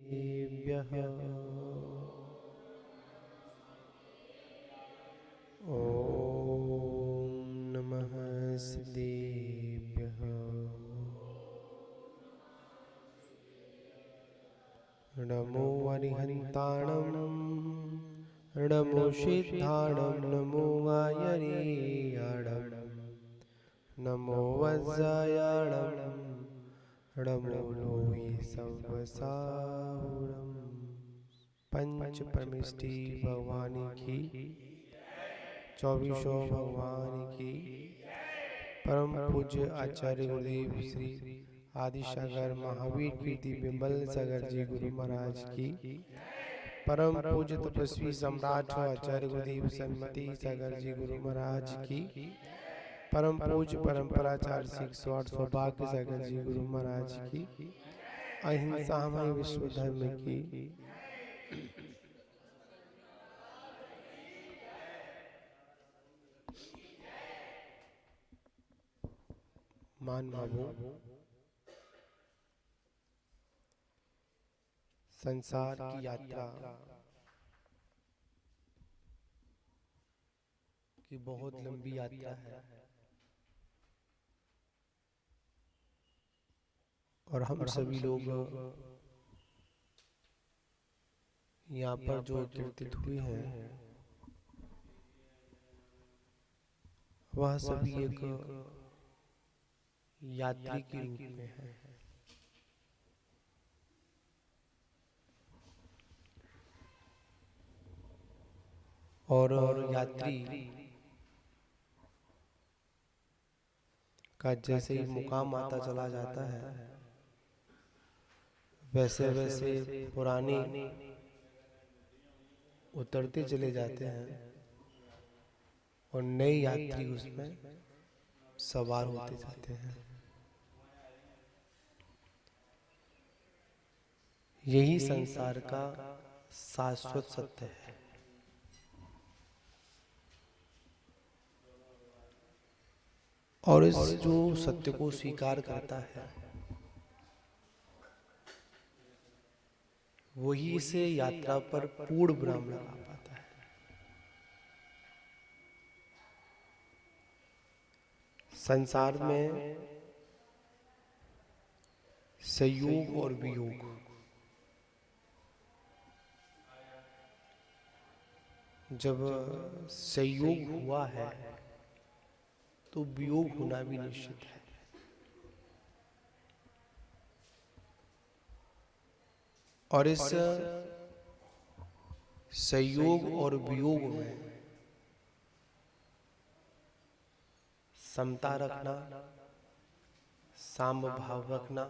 सिद्धेभ्यः ॐ नमः सिद्धेभ्यः नमो अरिहन्ताणं नमो सिद्धाणं नमो आयर्याणं नमो वज्रायाणं नमो लोहि संवसाहुणं पंच परमेष्टि भगवान की 24 भगवान की परम पूज्य आचार्य गुरुदेव श्री आदिसागर महावीर कीर्ति बिंबल सागर जी गुरु महाराज की परम पूज्य तपस्वी सम्राट आचार्य गुरुदेव सन्मति सागर जी गुरु महाराज की परम पूज्य परंपराचार्य सिख स्वार्थ सौभाग्य सागर जी गुरु महाराज की अहिंसा हमारे विश्व धर्म की मान भावो संसार की यात्रा की बहुत लंबी यात्रा है और हम सभी लोग यहाँ पर जो एकत्रित हुए हैं वह सभी एक यात्री के रूप में है। और यात्री का जैसे ही मुकाम आता चला जाता है वैसे वैसे पुराने उतरते चले जाते हैं और नए यात्री उसमें सवार होते जाते हैं। यही संसार का शाश्वत सत्य है। और इस जो सत्य को स्वीकार करता है वही इसे यात्रा पर पूर्ण विराम लगा पाता है। संसार में संयोग और वियोग जब संयोग हुआ है तो वियोग होना भी निश्चित है। और इस संयोग और वियोग में समता रखना, साम भाव रखना,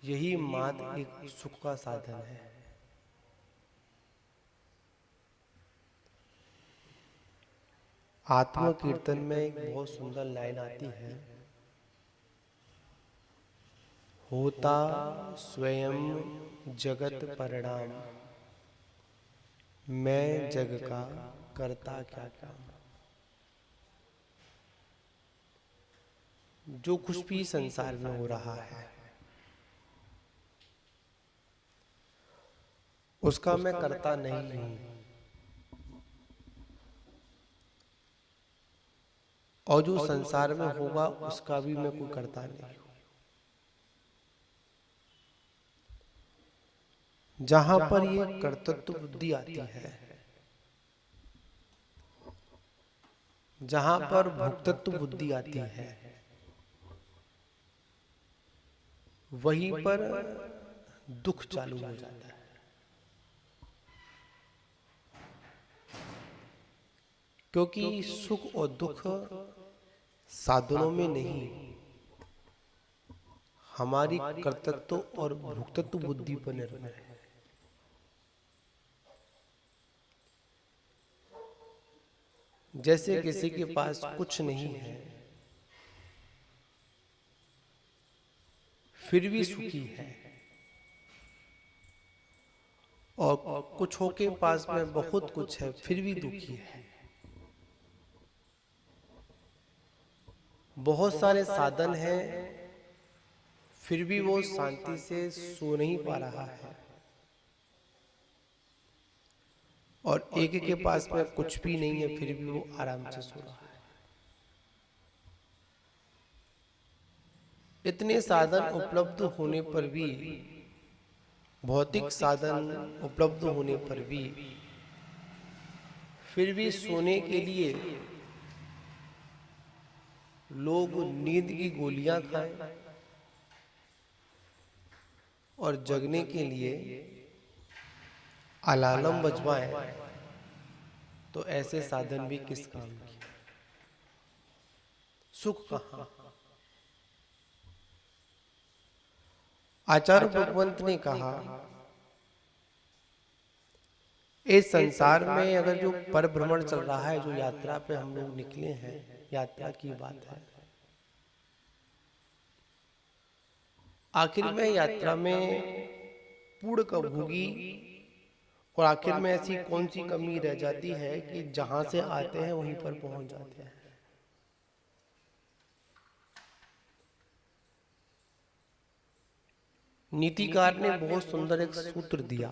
यही मात्र एक सुख का साधन है। आत्म कीर्तन में एक बहुत सुंदर लाइन आती है, होता स्वयं जगत परिणाम, मैं जग का करता क्या काम। जो कुछ भी संसार में हो रहा है उसका मैं करता नहीं हूं और जो संसार में होगा उसका भी मैं कोई करता नहीं हूं। जहां पर ये कर्तृत्व बुद्धि आती है, जहां पर भोक्तृत्व बुद्धि आती है, वहीं पर दुख चालू हो जाता है। क्योंकि सुख और दुख साधनों में नहीं, हमारी कर्तृत्व और भोक्तृत्व बुद्धि पर निर्भर है। जैसे किसी के पास कुछ नहीं है फिर भी सुखी है, और कुछ हो के पास में बहुत कुछ है फिर भी दुखी है। बहुत सारे साधन हैं फिर भी वो शांति से सो नहीं पा रहा है, और एक के पास में कुछ भी नहीं है फिर भी वो आराम से सो रहा है। इतने साधन उपलब्ध होने पर भी, भौतिक साधन उपलब्ध होने पर भी, फिर भी सोने के लिए लोग नींद की गोलियां खाएं और जगने के लिए अलार्म बजवाएं, तो ऐसे साधन भी किस काम के? सुख कहाँ? आचार्य भगवंत ने कहा, इस संसार में अगर जो पर भ्रमण चल रहा है, जो यात्रा पे हम लोग निकले हैं, यात्रा की बात है, आखिर में यात्रा में पूर्ण कब होगी, और आखिर में ऐसी कौन सी कमी रह जाती है कि जहां से आते हैं वहीं पर पहुंच जाते हैं? नीतिकार ने बहुत सुंदर एक सूत्र दिया,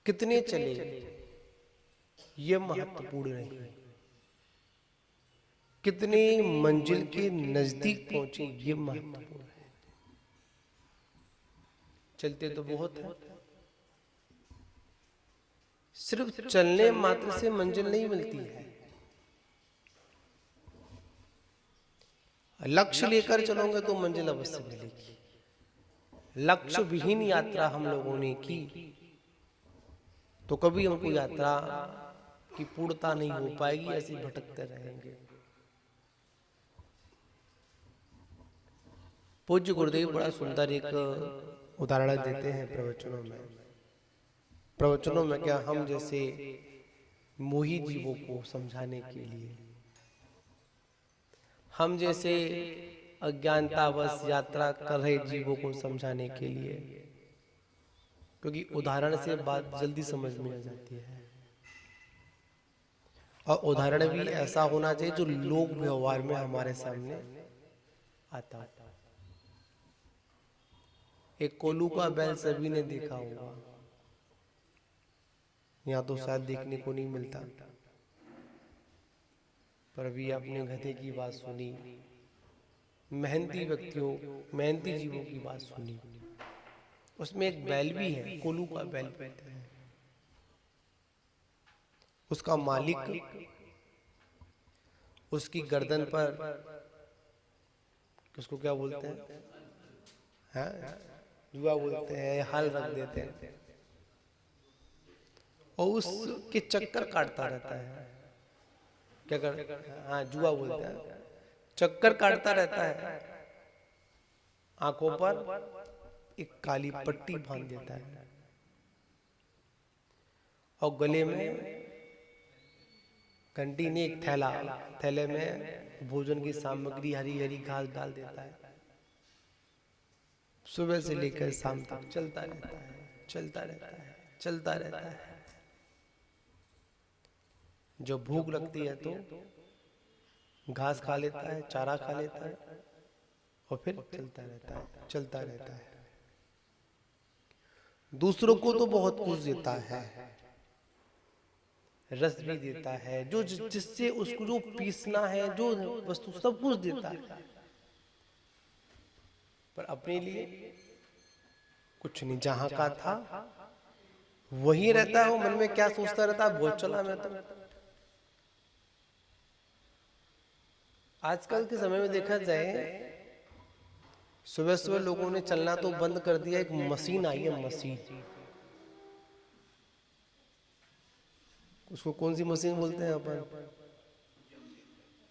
कितने चले ये महत्वपूर्ण नहीं, कितने मंजिल के नजदीक पहुंचे ये महत्वपूर्ण है। चलते तो बहुत है, सिर्फ चलने मात्र से मंजिल नहीं मिलती है, लक्ष्य लेकर चलोगे तो मंजिल अवश्य मिलेगी। लक्ष्य विहीन यात्रा हम लोगों ने की तो कभी हमको यात्रा की पूर्णता नहीं हो पाएगी, ऐसे भटकते रहेंगे। पूज्य गुरुदेव बड़ा सुंदर एक उदाहरण देते हैं प्रवचनों में क्या, हम जैसे मोही जीवों को समझाने के लिए, हम जैसे अज्ञानतावश यात्रा कर रहे जीवों को समझाने के लिए, क्योंकि उदाहरण से बात जल्दी समझ में आ जाती है, और उदाहरण भी ऐसा होना चाहिए जो लोक व्यवहार में हमारे सामने आता है। एक कोल्हू का बैल सभी ने देखा होगा, यहाँ तो शायद देखने को नहीं मिलता, पर अभी आपने गधे की बात सुनी, मेहनती व्यक्तियों, मेहनती जीवों की बात सुनी, उसमें एक बैल भी है, कोल्हू का बैल कहते हैं। उसका मालिक उसकी गर्दन पर, उसको क्या बोलते हैं, जुआ बोलते हैं, हल रख देते हैं, और उसके चक्कर काटता रहता है। क्या कर, हाँ जुआ बोलते हैं, चक्कर काटता रहता है, आंखों पर एक काली पट्टी बांध देता है, और गले में घंटी ने एक थैला, थैले में भोजन की सामग्री, हरी हरी घास डाल देता है। सुबह से लेकर शाम तक चलता रहता है, चलता रहता है, चलता रहता है। जो भूख लगती है तो घास खा लेता है, चारा खा लेता है, और फिर चलता रहता है, चलता रहता है। दूसरों को तो बहुत कुछ देता है, रस भी देता है, जो जिससे उसको जो पीसना है, जो वस्तु सब कुछ देता है, पर अपने लिए कुछ नहीं। जहां का था वही रहता है, वो मन में क्या सोचता रहता है, बहुत चला मैं तो। आजकल के समय में देखा जाए, सुबह सुबह लोगों ने चलना तो बंद कर दिया, एक मशीन आई है, मशीन, उसको कौन सी मशीन बोलते हैं अपन,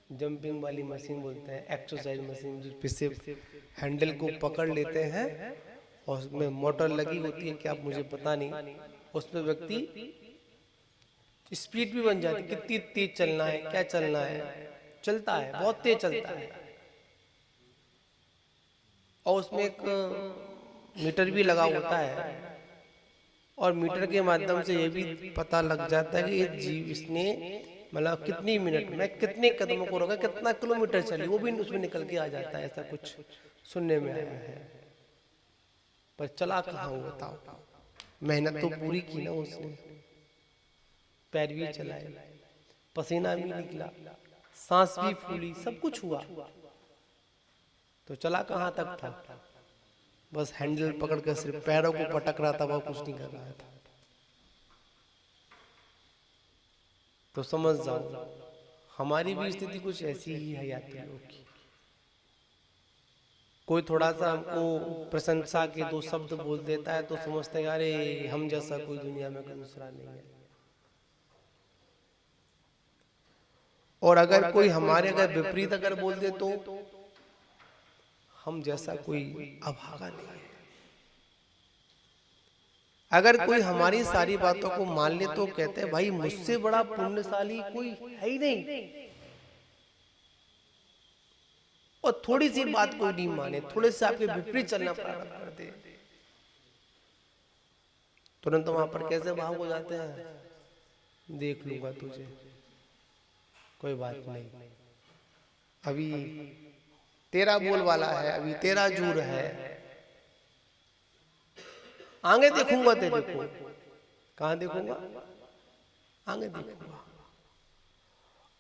जंपिंग वाली मशीन बोलते हैं, एक्सरसाइज मशीन, जिससे हैंडल को पकड़ लेते हैं और उसमें मोटर लगी होती है, क्या आप मुझे पता नहीं, उसमें व्यक्ति स्पीड भी बन जाती है, कितनी तेज चलना है, क्या चलना है, चलता है, बहुत तेज चलता है, और उसमें एक मीटर भी लगा होता है, और मीटर के माध्यम से ये भी पता लग जाता है कि ये जीव, इसने मतलब कितनी मिनट में कितने कदमों को रोका, कितना किलोमीटर चली, वो भी उसमें निकल के आ जाता है, ऐसा कुछ सुनने में आया है। पर चला कहाँ वो बताओ, मेहनत तो पूरी की ना उसने, पैर भी चलाए, पसीना भी निकला, सांस भी फूली, सब कुछ हुआ, तो चला कहाँ तक था, बस हैंडल पकड़ कर सिर्फ पैरों को पटक रहा था, वो कुछ नहीं कर रहा था। तो समझ जाओ हमारी भी स्थिति कुछ ऐसी ही है यात्रियों की। कोई थोड़ा सा हमको प्रशंसा के दो शब्द बोल देता है तो समझते हैं अरे हम जैसा कोई दुनिया में कोई दूसरा नहीं है। और अगर कोई हमारे अगर विपरीत अगर बोल दे तो हम जैसा कोई अभागा नहीं है। अगर कोई हमारी सारी बातों को मान ले तो कहते हैं भाई मुझसे बड़ा पुण्यशाली कोई है ही नहीं। और थोड़ी सी बात कोई नहीं माने, थोड़े से आपके विपरीत चलना प्रारंभ कर दे, तुरंत वहां पर कैसे भाव हो जाते हैं, देख लूंगा तुझे, कोई बात नहीं, अभी तेरा बोल वाला है, अभी तेरा जूर है, आगे देखूंगा तेरे को। कहां देखूंगा, आगे देखूंगा।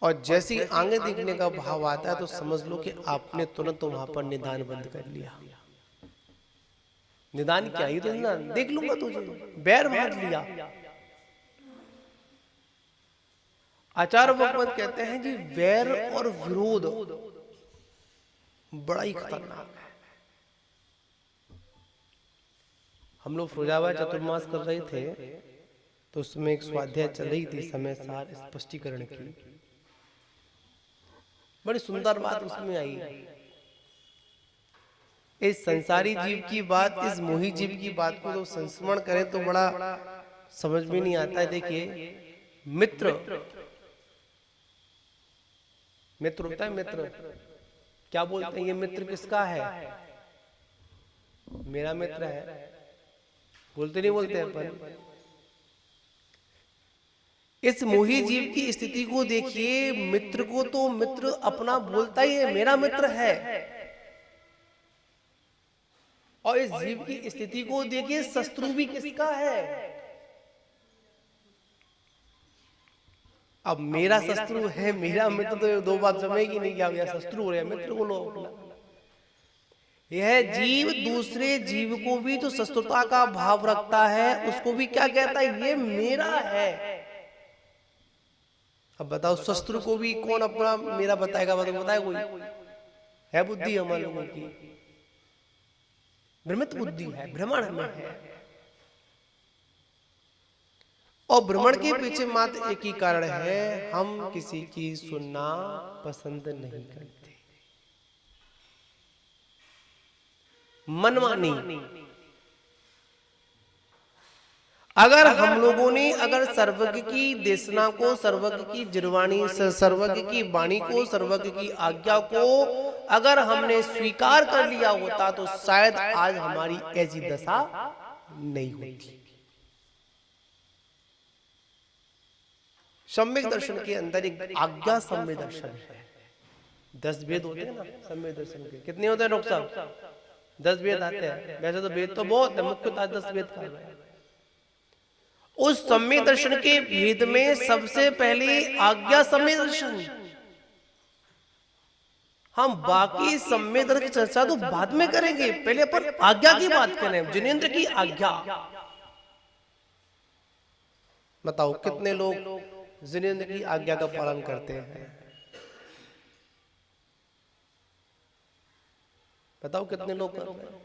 और जैसे ही आगे देखने का भाव आता है तो समझ लो कि आपने तुरंत वहां पर निदान बंद कर लिया। निदान क्या ही तो निदान, देख लूंगा तुझे, बैर बांध लिया। आचार्य भगवत कहते हैं जी वैर और विरोध बड़ा ही खतरनाक है। हम लोग फिरोजाबाद चतुर्मास कर रहे थे तो उसमें एक स्वाध्याय चल रही थी समय सार स्पष्टीकरण की, बड़ी सुंदर बात उसमें आई। इस संसारी जीव की बात, इस मोही जीव की बात को जब संस्मरण करें तो बड़ा समझ में नहीं आता है। देखिए मित्र, मित्र होता है, मित्र क्या बोलते हैं, ये मित्र किसका है, मेरा मित्र है, बोलते नहीं बोलते अपन। इस मोही जीव की स्थिति को देखिए, मित्र को तो मित्र अपना बोलता ही है, मेरा मित्र है, और इस जीव की स्थिति को देखिए शत्रु भी किसका है। अब मेरा शत्रु है, मेरा मित्र, तो दो बात जमेगी नहीं, क्या मेरा शत्रु हो रहा है, मित्र बोलो अपना। यह जीव दूसरे जीव को भी जो शत्रुता का भाव रखता है उसको भी क्या कहता है, ये मेरा है। अब बताओ शत्रु को भी कौन अपना मेरा बताएगा, बताए कोई है? बुद्धि हमारे लोगों की भ्रमित बुद्धि है, भ्रमण में है, और भ्रमण के पीछे मात्र एक ही कारण है, हम किसी की सुनना पसंद नहीं करते, मनमानी। अगर हम लोगों ने अगर सर्वज्ञ की देशना को, सर्वज्ञ की जिरवाणी, सर्वज्ञ की वाणी को, सर्वज्ञ की आज्ञा को अगर हमने स्वीकार कर लिया होता तो शायद आज हमारी ऐसी दशा नहीं होती। सम्यक दर्शन के अंदर एक आज्ञा सम्यक दर्शन है। 10 वेद होते हैं ना सम्यक दर्शन के, कितने होते हैं डॉक्टर साहब? 10 वेद आते हैं। वैसे तो वेद तो बहुत है, मुख्यतः 10 वेद का है। उस सम्यक दर्शन के भेद में सबसे पहले आज्ञा सम्यक दर्शन। हम बाकी सम्यक दर्शन की चर्चा तो बाद में करेंगे, पहले अपन आज्ञा की बात करें, जिनेंद्र की आज्ञा। बताओ कितने लोग जिनेंद्र की आज्ञा का पालन करते हैं? बताओ कितने लोग कर रहे हैं?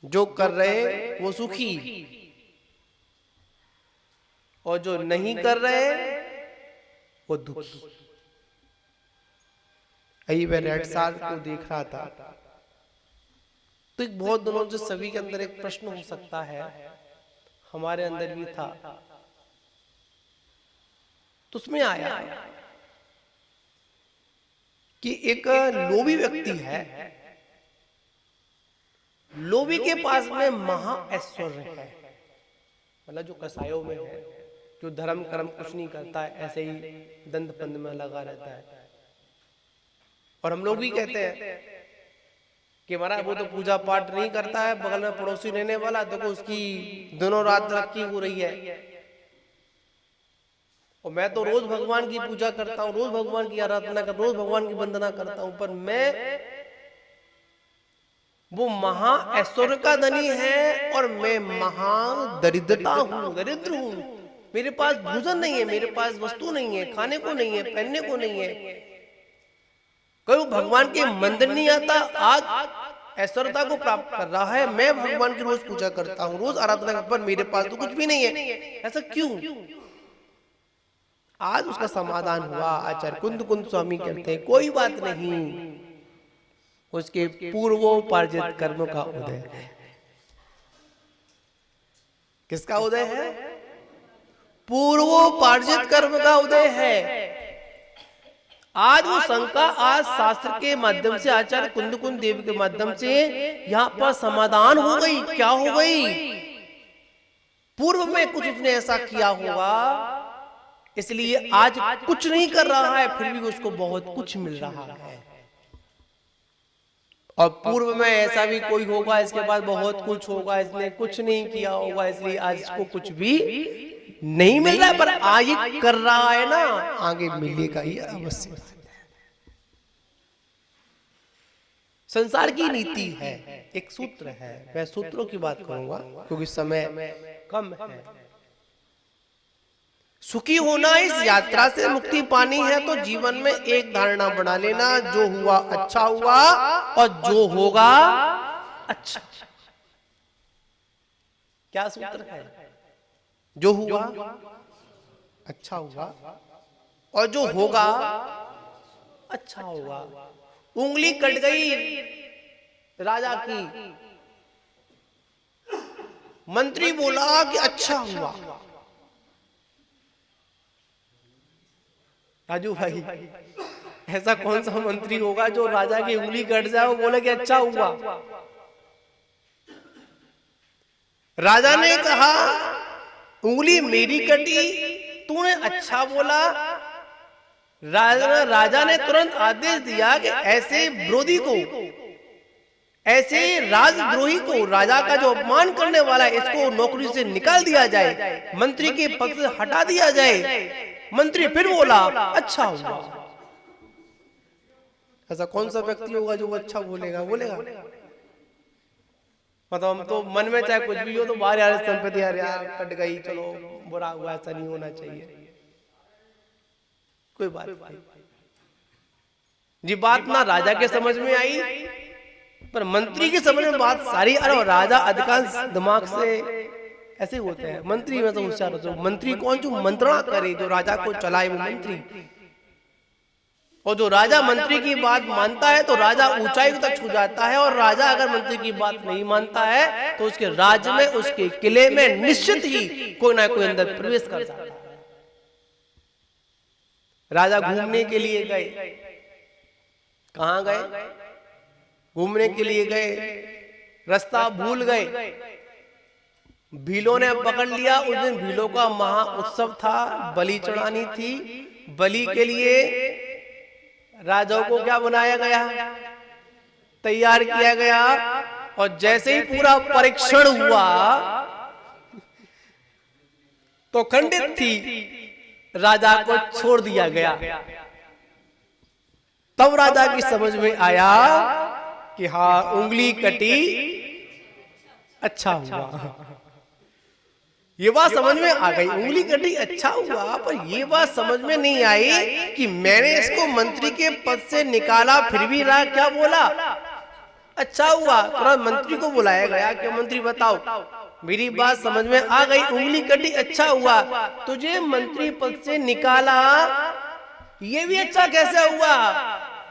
जो कर रहे वो सुखी, और जो नहीं कर रहे वो दुखी। अभी मैं रेड साल को देख रहा था तो एक बहुत दिनों से सभी के अंदर एक प्रश्न हो सकता है, हमारे अंदर भी था, तो उसमें आया कि एक लोभी व्यक्ति है, लोभी के पास में महा ऐश्वर्य है, मतलब जो कसायों में है, जो धर्म कर्म कुछ नहीं करता है, ऐसे ही दंड पंद में लगा रहता है। और हम लोग भी कहते हैं कि महाराज वो तो पूजा पाठ नहीं करता है, बगल में पड़ोसी रहने वाला देखो उसकी दोनों रात तरक्की हो रही है, और मैं तो रोज भगवान की पूजा करता हूँ, रोज भगवान की आराधना कर, रोज भगवान की वंदना करता हूँ, पर मैं वो महा ऐश्वर्य का धनी है और मैं महा दरिद्रता हूँ, दरिद्र हूँ। मेरे पास भोजन नहीं है, मेरे पास वस्तु नहीं है, खाने को नहीं है, पहनने को नहीं है। कोई भगवान के मंदिर नहीं आता, आज ऐश्वर्यता को प्राप्त कर रहा है। मैं भगवान की रोज पूजा करता हूँ, रोज आराधना करता हूँ, पर मेरे पास तो कुछ भी नहीं है। ऐसा क्यों? आज उसका समाधान हुआ। आचार्य कुंद कुंद स्वामी कहते हैं कोई बात नहीं, उसके पूर्वोपार्जित कर्म का उदय है। किसका उदय है? पूर्वोपार्जित कर्म का उदय है। आज वो शंका आज शास्त्र के माध्यम से, आचार्य कुंद कुंद देव के माध्यम से यहाँ पर समाधान हो गई। क्या हो गई? पूर्व में कुछ उसने ऐसा किया होगा, इसलिए आज कुछ नहीं कर रहा है, फिर भी उसको बहुत कुछ मिल रहा है। और पूर्व में ऐसा भी कोई होगा, इसके बाद बहुत कुछ होगा, इसने कुछ नहीं किया होगा, इसलिए आज इसको कुछ भी नहीं मिल रहा है, पर आज कर रहा है ना, आगे मिलेगा ही अवश्य। संसार की नीति है, एक सूत्र है, मैं सूत्रों की बात करूंगा क्योंकि समय कम है। सुखी होना, इस यात्रा से मुक्ति पानी है तो जीवन में एक धारणा बना लेना, जो हुआ अच्छा हुआ और जो होगा अच्छा। क्या सूत्र है? जो हुआ अच्छा हुआ और जो होगा अच्छा होगा। उंगली कट गई राजा की, मंत्री बोला कि अच्छा हुआ। राजू भाई, ऐसा कौन सा मंत्री होगा जो राजा की उंगली कट जाए वो बोले कि अच्छा हुआ? राजा ने कहा उंगली मेरी कटी, तूने अच्छा बोला। राजा ने तुरंत आदेश दिया कि ऐसे विरोधी को, ऐसे राजद्रोही को, राजा का जो अपमान करने वाला है, इसको नौकरी से निकाल दिया जाए, मंत्री के पद से हटा दिया जाए। मंत्री फिर बोला अच्छा हुआ। ऐसा कौन सा व्यक्ति होगा जो वो अच्छा बोलेगा? बोलेगा मतलब हम तो मन में चाहे कुछ भी हो तो बाहर यार संपत्ति यार कट गई, चलो बुरा हुआ, ऐसा नहीं होना चाहिए। कोई बात नहीं जी, बात ना राजा के समझ में आई पर मंत्री की समझ में बात सारी। अरे राजा अधिकांश दिमाग से ऐसे होते हैं, मंत्री में तो होशियार होते हैं। मंत्री कौन? जो मंत्रणा करे, जो राजा को चलाए, वो मंत्री। और जो राजा मंत्री की बात मानता है तो राजा ऊंचाई तक छू जाता है, और राजा अगर मंत्री की बात नहीं मानता है तो उसके राज्य में, उसके किले में निश्चित ही कोई ना कोई अंदर प्रवेश कर जाता है। राजा घूमने के लिए गए, कहां गए? घूमने के लिए गए, रास्ता भूल गए, भीलों ने पकड़ लिया। उस दिन भीलों का महा उत्सव था, बलि चढ़ानी थी। बलि के लिए राजाओं को क्या बनाया गया? तैयार किया गया। और जैसे ही पूरा परीक्षण हुआ तो खंडित थी, राजा को छोड़ दिया गया। तब राजा की समझ में आया कि हाँ, उंगली कटी अच्छा हुआ। ये बात समझ में आ गई, उंगली कटी अच्छा हुआ, पर ये बात समझ में नहीं आई कि मैंने इसको मंत्री के पद से निकाला, फिर भी रहा क्या बोला? अच्छा हुआ। तुरंत मंत्री को बुलाया गया कि मंत्री बताओ, मेरी बात समझ में आ गई, उंगली कटी अच्छा हुआ, तुझे मंत्री पद से निकाला, ये भी अच्छा कैसे हुआ?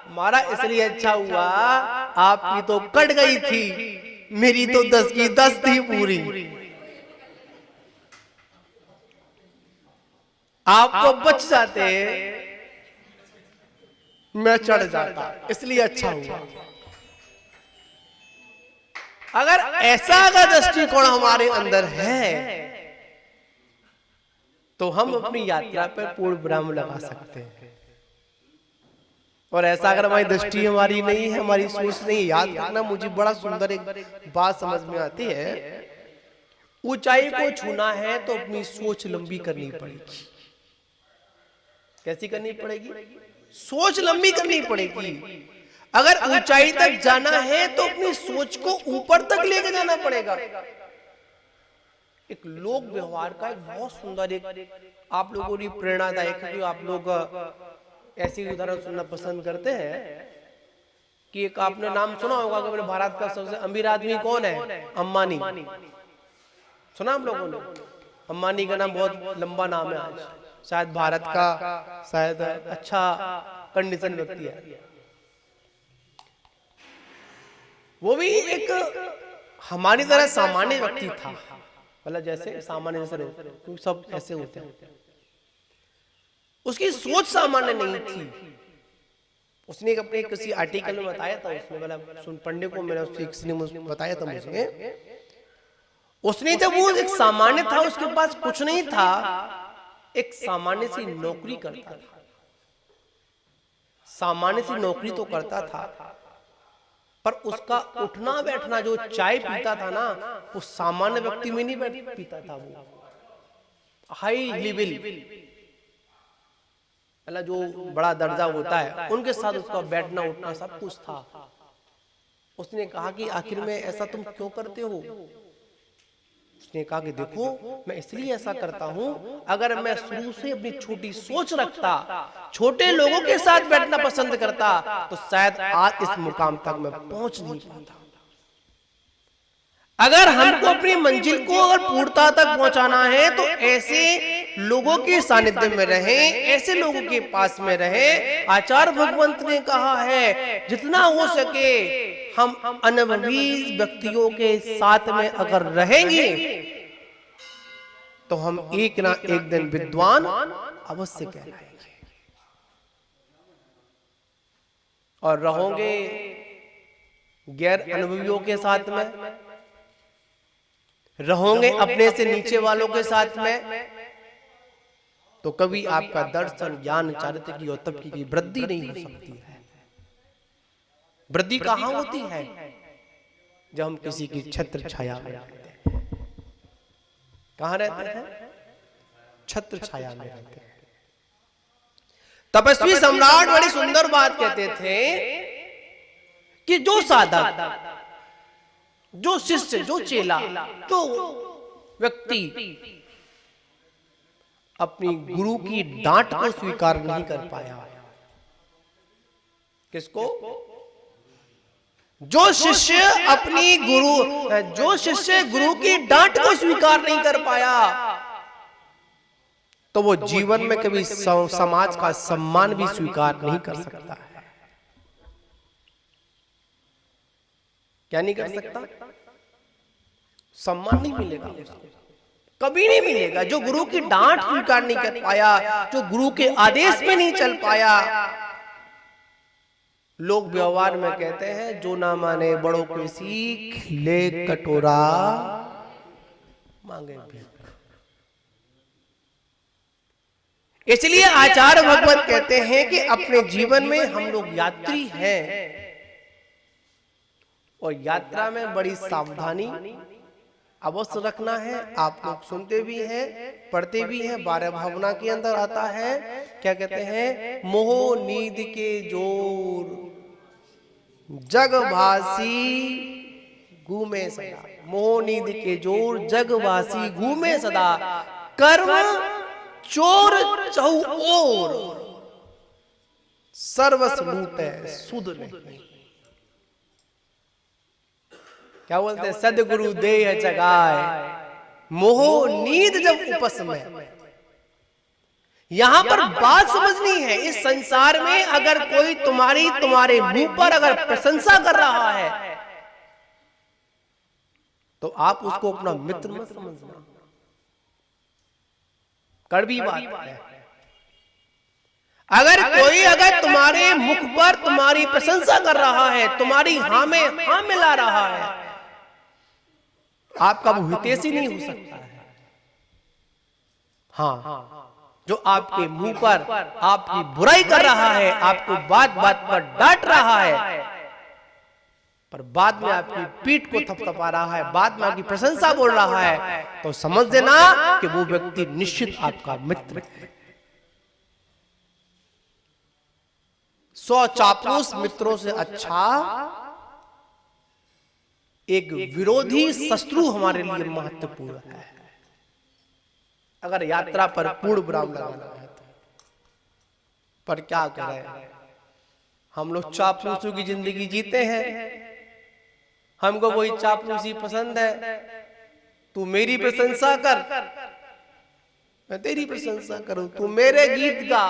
हमारा इसलिए अच्छा हुआ, आपकी तो कट गई थी, मेरी तो 10 की 10 थी पूरी। आप तो बच जाते, मैं चढ़ जाता, इसलिए अच्छा हुआ। अगर ऐसा अगर दृष्टिकोण हमारे अंदर है तो हम अपनी यात्रा पर पूर्ण विराम लगा सकते हैं। और ऐसा अगर हमारी दृष्टि हमारी नहीं है, हमारी सोच नहीं, याद रखना मुझे बड़ा सुंदर एक बात समझ में आती है, ऊंचाई को छूना है तो अपनी सोच लंबी करनी पड़ेगी। कैसी करनी पड़ेगी? सोच लंबी करनी पड़ेगी। अगर ऊंचाई तक जाना है तो अपनी सोच को ऊपर तक लेके जाना पड़ेगा। एक लोक व्यवहार का एक बहुत सुंदर एक आप लोगों की प्रेरणादायक है, आप लोग ऐसी उदाहरण सुनना पसंद करते हैं कि एक आपने नाम सुना होगा कि मेरे भारत का सबसे अमीर आदमी कौन है? अंबानी। सुना हम लोगों ने? अंबानी का नाम बहुत लंबा नाम है, आज शायद भारत का शायद अच्छा कंडीशन व्यक्ति है। वो भी एक हमारी तरह सामान्य व्यक्ति था, मतलब जैसे सामान्य जैसे सब ऐसे होते हैं। उसकी सोच सामान्य नहीं थी। उसने अपने किसी आर्टिकल में बताया था, उसने मतलब पढ़ने को मेरा किसी ने मुझे बताया था मुझे, उसने जब वो एक सामान्य था, उसके पास कुछ नहीं था, एक सामान्य सी नौकरी करता था, सामान्य सी नौकरी तो करता था, पर उसका उठना बैठना जो चाय पीता था ना, वो सामान्य व्यक्ति में नहीं पीता था, वो हाई लेवल मतलब जो बड़ा दर्जा होता है उनके साथ उसका बैठना उठना सब कुछ था। उसने कहा कि आखिर में ऐसा तुम क्यों करते हो? उसने कहा कि देखो मैं इसलिए ऐसा करता हूं, अगर मैं शुरू से अपनी छोटी सोच रखता, छोटे लोगों के साथ बैठना पसंद करता, तो शायद आज इस मुकाम तक मैं पहुंच नहीं पाता। अगर हमको अपनी मंजिल को अगर पूर्णता तक पहुंचाना है तो ऐसे लोगों के सानिध्य में रहें, ऐसे लोगों के पास में रहें। आचार्य भगवंत ने कहा है जितना हो सके हम अनुभवी व्यक्तियों के साथ में अगर रहेंगे तो हम एक ना एक दिन विद्वान अवश्य कहलाएंगे। और रहोगे गैर अनुभवियों के साथ में, रहोगे अपने से नीचे वालों के साथ में, तो कभी आपका दर्शन ज्ञान चारित्र की और तप की वृद्धि नहीं हो सकती है। वृद्धि कहां होती है? जब हम किसी की छत्र छाया में रहते हैं। कहां रहते हैं? छत्र छाया में रहते हैं। तपस्वी सम्राट बड़ी सुंदर बात कहते थे कि जो साधक, जो शिष्य, जो चेला, जो व्यक्ति अपनी गुरु की डांट को स्वीकार नहीं कर पाया, किसको? जो शिष्य अपनी जो शिष्य गुरु की डांट को स्वीकार नहीं कर पाया, तो वो जीवन में कभी समाज का सम्मान भी स्वीकार नहीं कर सकता है। क्या नहीं कर सकता? सम्मान नहीं मिलेगा उसको, कभी नहीं मिलेगा। जो गुरु की डांट स्वीकार नहीं कर पाया, जो गुरु के आदेश में नहीं चल पाया, लोग व्यवहार में कहते हैं जो ना माने बड़ों की सीख, ले कटोरा मांगे भीख। इसलिए आचार्य भगवत कहते हैं कि अपने जीवन में हम लोग यात्री हैं, और यात्रा में बड़ी सावधानी अवश्य रखना है। आप लोग सुनते भी हैं, पढ़ते भी हैं, 12 भावना के अंदर आता है, क्या कहते हैं? मोह नींद के जोर जगवासी घूमे सदा, मोह नींद के जोर जगवासी घूमे सदा, कर्म चोर चहुओर, सर्वस लूटे सुध नहीं। क्या बोलते हैं? सदगुरु देह जगाए, मोह नींद जब उपस में। यहां पर बात समझनी है, इस संसार में अगर कोई तुम्हारे मुंह पर अगर प्रशंसा कर रहा है तो आप उसको अपना मित्र मत समझना, कड़वी बात है। अगर तुम्हारे मुख पर तुम्हारी प्रशंसा कर रहा है, तुम्हारी हाँ में हाँ मिला रहा है, आपका वो हितैषी नहीं हो सकता है। हाँ, जो आपके मुंह पर आपकी बुराई कर रहा है, आपको बात बात पर डांट रहा है, पर बाद में आपकी पीठ को थपथपा रहा है, बाद में आपकी प्रशंसा बोल रहा है, तो समझ देना कि वो व्यक्ति निश्चित आपका मित्र है। 100 चापलूस मित्रों से अच्छा एक विरोधी शत्रु हमारे लिए महत्वपूर्ण है। अगर यात्रा पर पूर्ण विराम लगाना है तो, पर क्या करें, हम लोग चापलूसों की जिंदगी जीते हैं। हमको कोई चापलूसी पसंद है, तू मेरी प्रशंसा कर, मैं तेरी प्रशंसा करूं, तू मेरे गीत गा।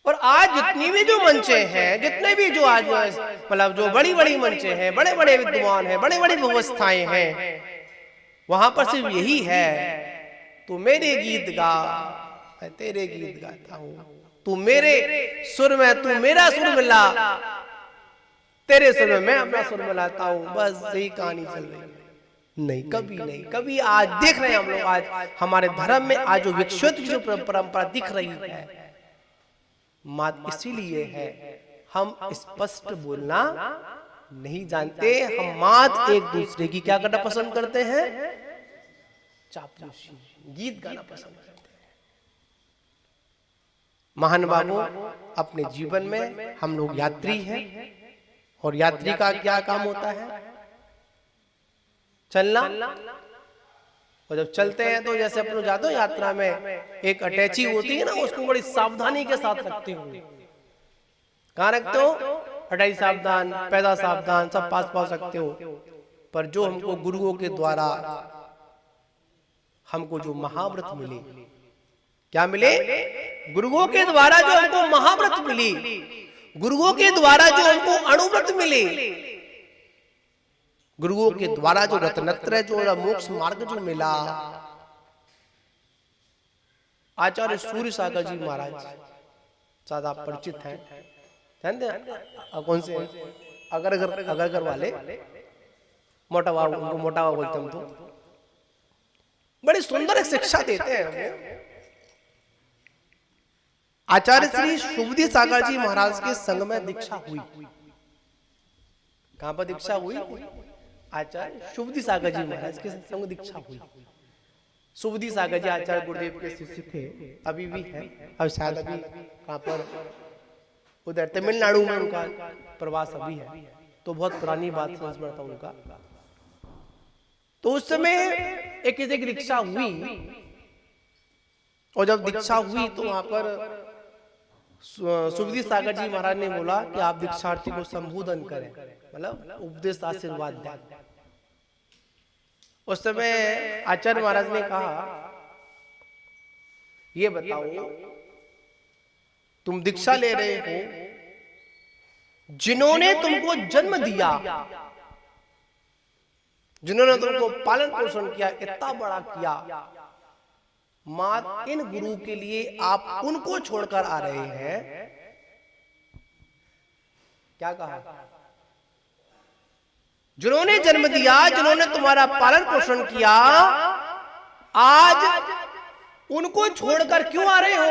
और आज जितनी भी जो मंचे हैं, जितने भी जो आज मतलब जो बड़ी बड़ी मंचे हैं, बड़े बड़े विद्वान हैं, बड़े बड़े व्यवस्थाएं हैं, वहां पर सिर्फ यही है, तू मेरे गीत गा, मैं तेरे गीत गाता हूं, तू मेरे सुर में, तू मेरा सुर मिला, तेरे सुर में मैं अपना सुर मिलाता हूं, बस यही कहानी चल रही है। नहीं, कभी नहीं, कभी आज देख रहे हैं हम लोग, आज हमारे धर्म में आज जो विकसित की जो परंपरा दिख रही है, मात इसीलिए है हम स्पष्ट बोलना नहीं जानते। हम मात एक दूसरे की क्या करना पसंद करते हैं, चापलूसी, गीत गाना पसंद करते हैं। महान बाबू, अपने जीवन में हम लोग यात्री हैं, और यात्री का क्या काम होता है, चलना। और जब चलते हैं तो जैसे अपन जाते हो यात्रा में, एक अटैची होती है ना, उसको बड़ी सावधानी के साथ रखते हो। कहाँ रखते हो, अटैची सावधान, पैदा सावधान, सब पास पास रखते हो। पर जो हमको गुरुओं के द्वारा हमको जो महाव्रत मिले, क्या मिले, गुरुओं के द्वारा जो हमको महाव्रत मिली, गुरुओं के द्वारा जो हमको अणुव्रत मिले, गुरुओं के द्वारा जो रत्नत्रय, जो मोक्ष मार्ग जो मिला, आचार्य सूर्य सागर जी महाराज ज्यादा परिचित हैं, जानते हैं कौन से, अगर वाले, मोटा बाबा, उनको मोटा बाबा बोलते हम तो। बड़ी सुंदर एक शिक्षा देते हैं। आचार्य श्री शुभदी सागर जी महाराज के संग में दीक्षा हुई। कहां पर दीक्षा हुई, आचार्य शुभदी सागर जी महाराज के संग दीक्षा हुई। शुभदी सागर जी आचार्य गुरुदेव के शिष्य थे, अभी भी है, अब शायद अभी कहां पर, उधर तमिलनाडु में उनका प्रवास अभी है, तो बहुत पुरानी बात समझ में आता उनका। तो उस समय एक दीक्षा हुई, और जब दीक्षा हुई तो वहां पर शुभदी सागर जी महाराज ने बोला कि आप दीक्षार्थी को संबोधन करें, मतलब उपदेश आशीर्वाद दें। उस समय आचार्य महाराज ने कहा, ये बताओ, तुम दीक्षा ले रहे हो, जिन्होंने तुमको जन्म दिया, जिन्होंने तुमको पालन पोषण किया, इतना बड़ा किया, मात इन गुरु के लिए आप उनको छोड़कर आ रहे हैं। क्या कहा, जिन्होंने जन्म दिया, जिन्होंने तुम्हारा पालन पोषण किया, आज उनको छोड़कर क्यों आ रहे हो,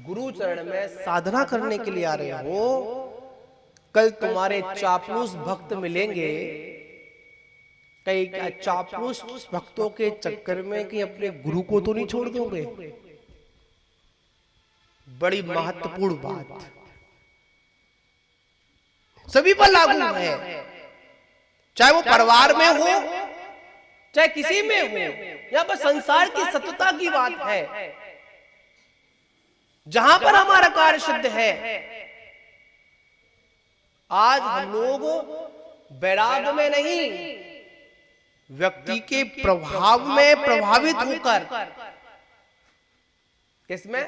गुरु चरण में साधना करने के लिए आ रहे हो। कल तुम्हारे चापलूस भक्त मिलेंगे, कई चापलूस भक्तों के चक्कर में कि अपने गुरु को तो नहीं छोड़ दोगे। बड़ी महत्वपूर्ण बात सभी पर लागू है, चाहे वो परिवार में हो, चाहे किसी में हो, या पर संसार की सत्यता की बात है। जहां पर हमारा कार्य सिद्ध है, आज हम लोग वैराग्य में नहीं, व्यक्ति के प्रभाव में प्रभावित होकर, किसमें,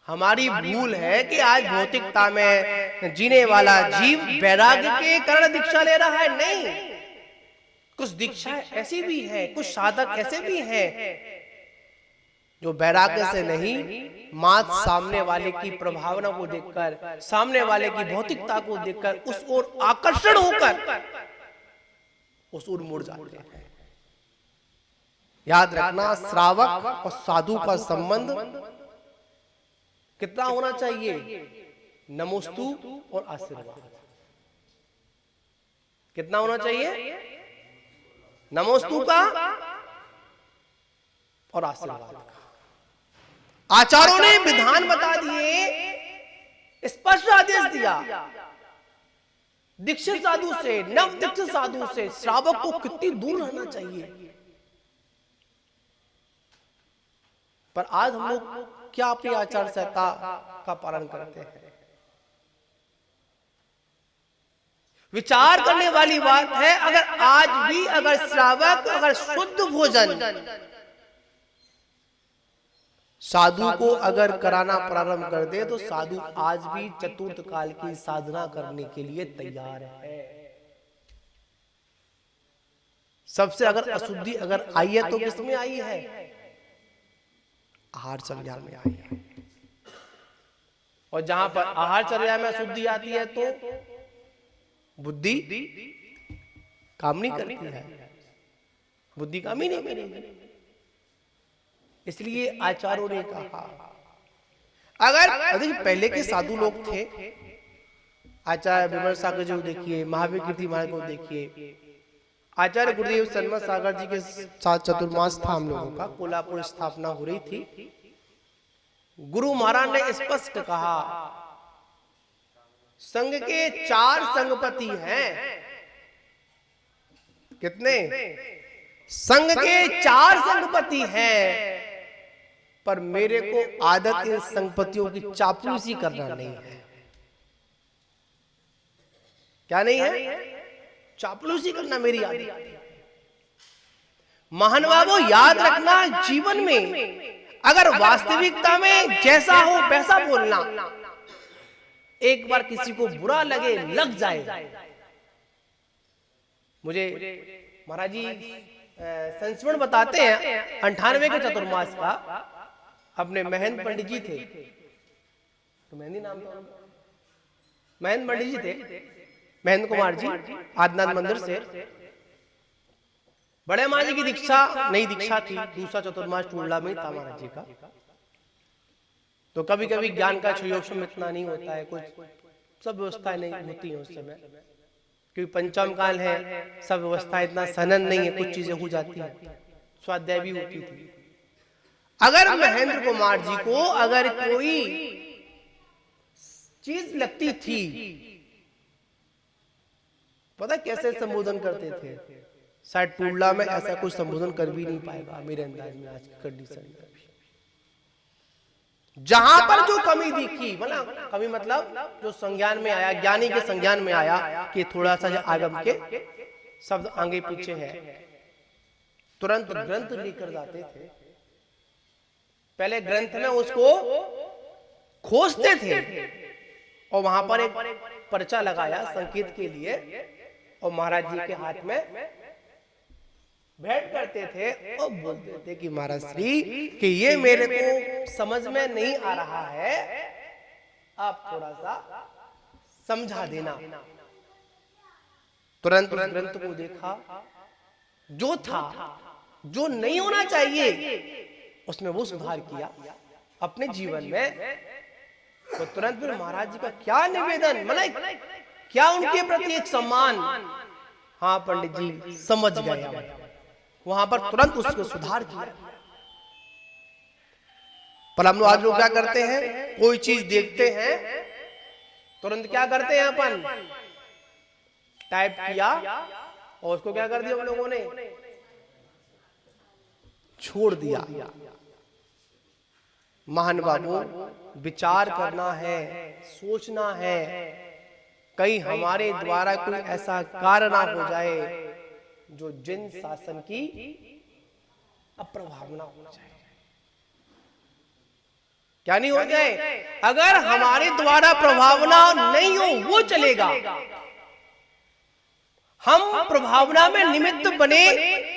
हमारी भूल है कि आज भौतिकता में जीने वाला जीव वैराग्य के कारण दीक्षा ले रहा है। नहीं, कुछ दीक्षा ऐसी भी है, कुछ साधक ऐसे भी हैं जो वैराग्य से नहीं, मात सामने वाले की प्रभावना को देखकर, सामने वाले की भौतिकता को देखकर उस ओर आकर्षण होकर उसूल मुड़ जाते हैं। याद रखना, श्रावक और साधु का संबंध कितना होना चाहिए? नमोस्तु और आशीर्वाद। कितना होना चाहिए? नमोस्तु का और आशीर्वाद का। आचार्यों ने विधान बता दिए, स्पष्ट आदेश दिया, दीक्षित साधु से, नव दीक्षित साधु से श्रावक को कितनी दूर रहना चाहिए। पर आज हम लोग क्या अपनी आचार संहिता का पालन करते हैं? विचार करने वाली बात है। अगर आज भी अगर श्रावक अगर शुद्ध भोजन साधु को अगर कराना प्रारंभ कर दे तो साधु आज भी चतुर्थ काल की साधना करने के लिए तैयार है। सबसे अगर अशुद्धि अगर आई है तो किसमें आई है? आहारचर्या में आई है। और जहां पर आहारचर्या में अशुद्धि आती है तो बुद्धि काम नहीं करती है, बुद्धि काम ही नहीं करेगी। इसलिए आचार्यों ने कहा, अगर पहले के साधु लोग थे, आचार्य विमल सागर जी को देखिए, महावीर कीर्ति महाराज को देखिए, आचार्य गुरुदेव सन्मत सागर जी के साथ चतुर्मास था हम लोगों का, कोल्हापुर स्थापना हो रही थी। गुरु महाराज ने स्पष्ट कहा, संघ के 4 संघपति हैं। कितने? संघ के 4 संघपति हैं, पर मेरे को आदत इन संघपतियों की चापलूसी करना नहीं है। क्या नहीं है? चापलूसी करना मेरी आदत। महानुभावों, याद रखना, जीवन में अगर वास्तविकता में जैसा हो वैसा बोलना, एक बार किसी को बुरा लगे, लग जाए। मुझे महाराज जी संस्मरण बताते हैं 98 के चतुर्मास का। अपने महेंद्र पंडित जी थे, तो मेहंदी नाम था, महेंद्र पंडित जी थे, महेंद्र कुमार जी, आदिनाथ मंदिर से। बड़े महाराज जी की दीक्षा, नई दीक्षा थी, दूसरा चतुर्मास टूडला में था महाराज जी का। तो कभी कभी ज्ञान का क्षयोक्षम इतना नहीं होता है, कुछ सब व्यवस्थाएं नहीं होती है उस समय, क्योंकि पंचम काल है, सब व्यवस्था इतना सनन नहीं है, कुछ चीजें हो जाती है, स्वाध्याय भी होती थी। अगर महेंद्र कुमार जी को अगर कोई चीज लगती थी, पता कैसे संबोधन करते थे? शायद टूडला में ऐसा कुछ संबोधन कर भी नहीं पाएगा मेरे अंदाज में आज की कंडीशन में। जहां पर जो कमी दिखी, मतलब कमी मतलब जो संज्ञान में आया, ज्ञानी के संज्ञान में आया कि थोड़ा सा आगम के शब्द आगे पीछे है, तुरंत ग्रंथ लेकर जाते थे। पहले ग्रंथ में उसको खोजते थे और वहां पर एक पर्चा लगाया संकेत के लिए, और महाराज जी के हाथ में भेंट करते थे और बोलते थे कि महाराज श्री कि ये मेरे को समझ में नहीं आ रहा है, आप थोड़ा सा समझा देना। तुरंत उस ग्रंथ को देखा, जो था, जो नहीं होना चाहिए उसमें वो सुधार किया अपने जीवन में। तो तुरंत फिर महाराज जी का क्या निवेदन, मतलब क्या उनके प्रति एक सम्मान। हाँ पंडित जी समझ गए, वहां पर तुरंत उसको सुधार किया। पर हम लोग आज लोग क्या करते हैं, कोई चीज देखते हैं तुरंत क्या करते हैं, अपन टाइप किया और उसको क्या कर दिया हम लोगों ने, छोड़ दिया। महानुभावों, विचार करना है, सोचना है, कहीं हमारे द्वारा कोई ऐसा कार्य ना हो जाए जो जिन शासन की अप्रभावना हो जाए। क्या नहीं हो जाए? अगर हमारे द्वारा प्रभावना नहीं हो वो चलेगा, हम प्रभावना में निमित्त बने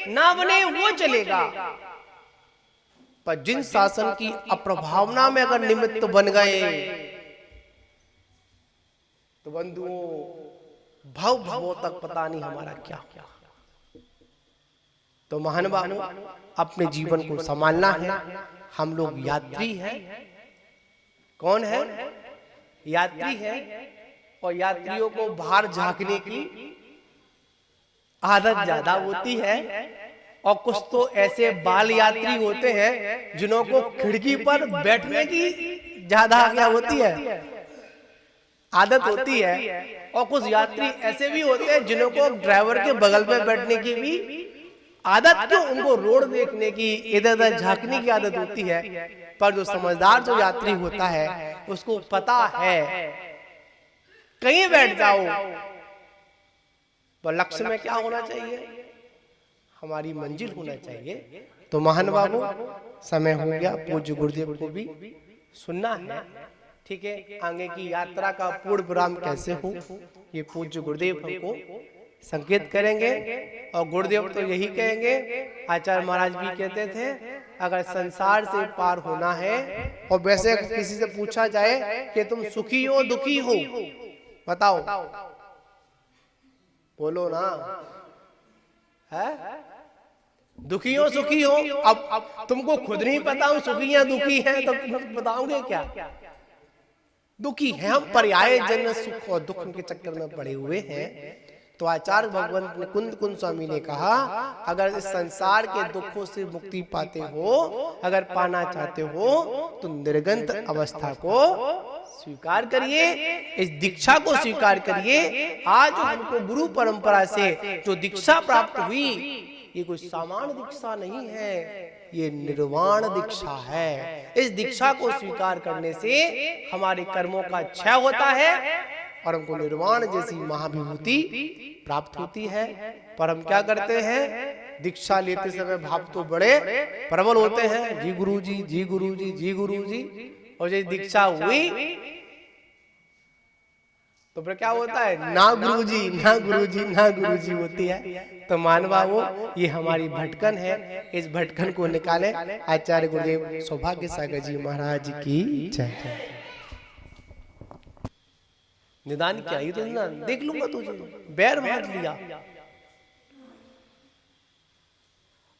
ना बने वो चलेगा, पर जिन शासन की अप्रभावना में अगर निमित्त बन गए तो बंधुओं भव भवों तक पता नहीं हमारा क्या। तो महानुभावों, अपने जीवन को संभालना है। हम लोग यात्री हैं। कौन है? यात्री है। और यात्रियों को बाहर झांकने की आदत ज्यादा होती है, और कुछ तो ऐसे बाल यात्री होते हैं जिन्हों को खिड़की पर बैठने की ज्यादा क्या होती है, आदत होती है। और कुछ यात्री ऐसे भी होते हैं जिन्हों को ड्राइवर के बगल में बैठने की भी आदत, क्यों? उनको रोड देखने की, इधर उधर झांकने की आदत होती है। पर जो समझदार जो यात्री होता है उसको पता है कहीं बैठ जाओ, पर लक्ष्य में क्या होना चाहिए? हमारी मंजिल होना चाहिए। तो महानुभावों, समय हो गया, पूज्य गुरुदेव को भी सुनना है। ठीक है, आगे की यात्रा का पूर्ण विराम कैसे हो, ये पूज्य गुरुदेव हमको संकेत करेंगे। और गुरुदेव तो यही कहेंगे, आचार्य महाराज भी कहते थे, अगर संसार से पार होना है, और वैसे किसी से पूछा जाए कि तुम सुखी हो दुखी हो, बताओ, बोलो ना, है? दुखी हो सुखी हो? अब तुमको खुद नहीं पता हूं सुखी या दुखी है, तो तुम बताओगे क्या? दुखी है हम, पर्याय जन सुख और दुख के चक्कर में पड़े हुए हैं। तो आचार्य भगवंत कुंद स्वामी ने कहा, अगर इस संसार के दुखों से मुक्ति पाते हो, अगर पाना चाहते हो, तो निर्गंत अवस्था को स्वीकार करिए, इस दीक्षा को स्वीकार करिए। आज हमको गुरु परंपरा से जो दीक्षा प्राप्त हुई, ये कोई सामान्य दीक्षा नहीं है, ये निर्वाण दीक्षा है। इस दीक्षा को स्वीकार करने से हमारे कर्मों का क्षय होता है और हमको निर्वाण जैसी महाविभूति प्राप्त होती है। पर हम क्या करते हैं? दीक्षा लेते समय भाव तो बड़े प्रबल होते हैं, जी गुरु जी, जी गुरु जी, जी गुरु जी। और जब दीक्षा हुई तो फिर क्या होता है? ना गुरु जी, ना गुरु जी, ना गुरु जी होती है। तो मानवाओ, ये हमारी भटकन है, इस भटकन को निकाले। आचार्य गुरुदेव सौभाग्य सागर जी महाराज की जय। निदान क्या, ये तो निदान देख लूंगा तुझे, बैर बांध लिया।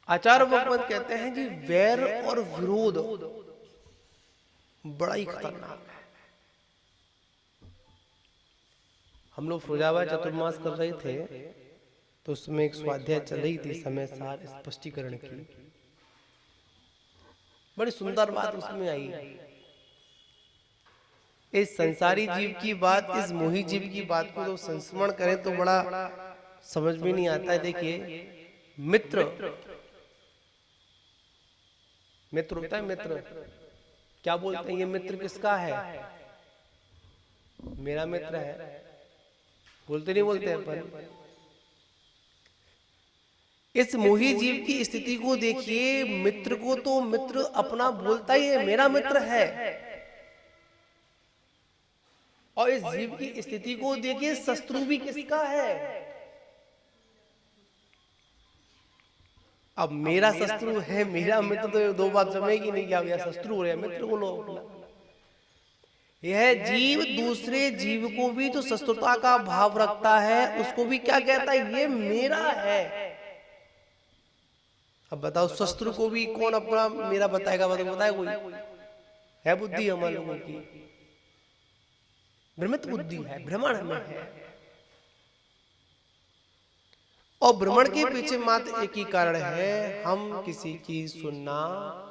आचार्य भगवंत कहते हैं जी, वैर और विरोध बड़ा ही खतरनाक है। हम लोग फिरोजाबाद चतुर्मास कर रहे थे, तो उसमें एक स्वाध्याय चल रही थी समय सार स्पष्टीकरण की। बड़ी सुंदर बात उसमें आई। इस संसारी जीव की बात, इस मोही जीव की बात को जो संस्मरण करें तो बड़ा समझ में नहीं आता है। देखिए, मित्र मित्र होता है, मित्र क्या बोलते हैं? ये मित्र किसका है? मेरा मित्र है, बोलते नहीं बोलते हैं पर। इस मोही जीव की स्थिति को देखिए, मित्र को तो मित्र अपना बोलता ही है, मेरा मित्र है। और इस जीव की स्थिति को देखिए, शत्रु भी किसका है? अब मेरा शत्रु है, मेरा मित्र, तो दो बात समझेगी नहीं, क्या शत्रु हो रहा है, मित्र बोलो। यह जीव दूसरे जीव को भी जो शत्रुता का भाव रखता है, उसको भी क्या कहता है? ये मेरा है। अब बताओ, शत्रु को भी कौन अपना मेरा बताएगा? बताए कोई है? बुद्धि हमारे लोगों की भ्रमित बुद्धि है, भ्रमण में है। और भ्रमण के पीछे मात्र एक ही कारण है, हम किसी की सुनना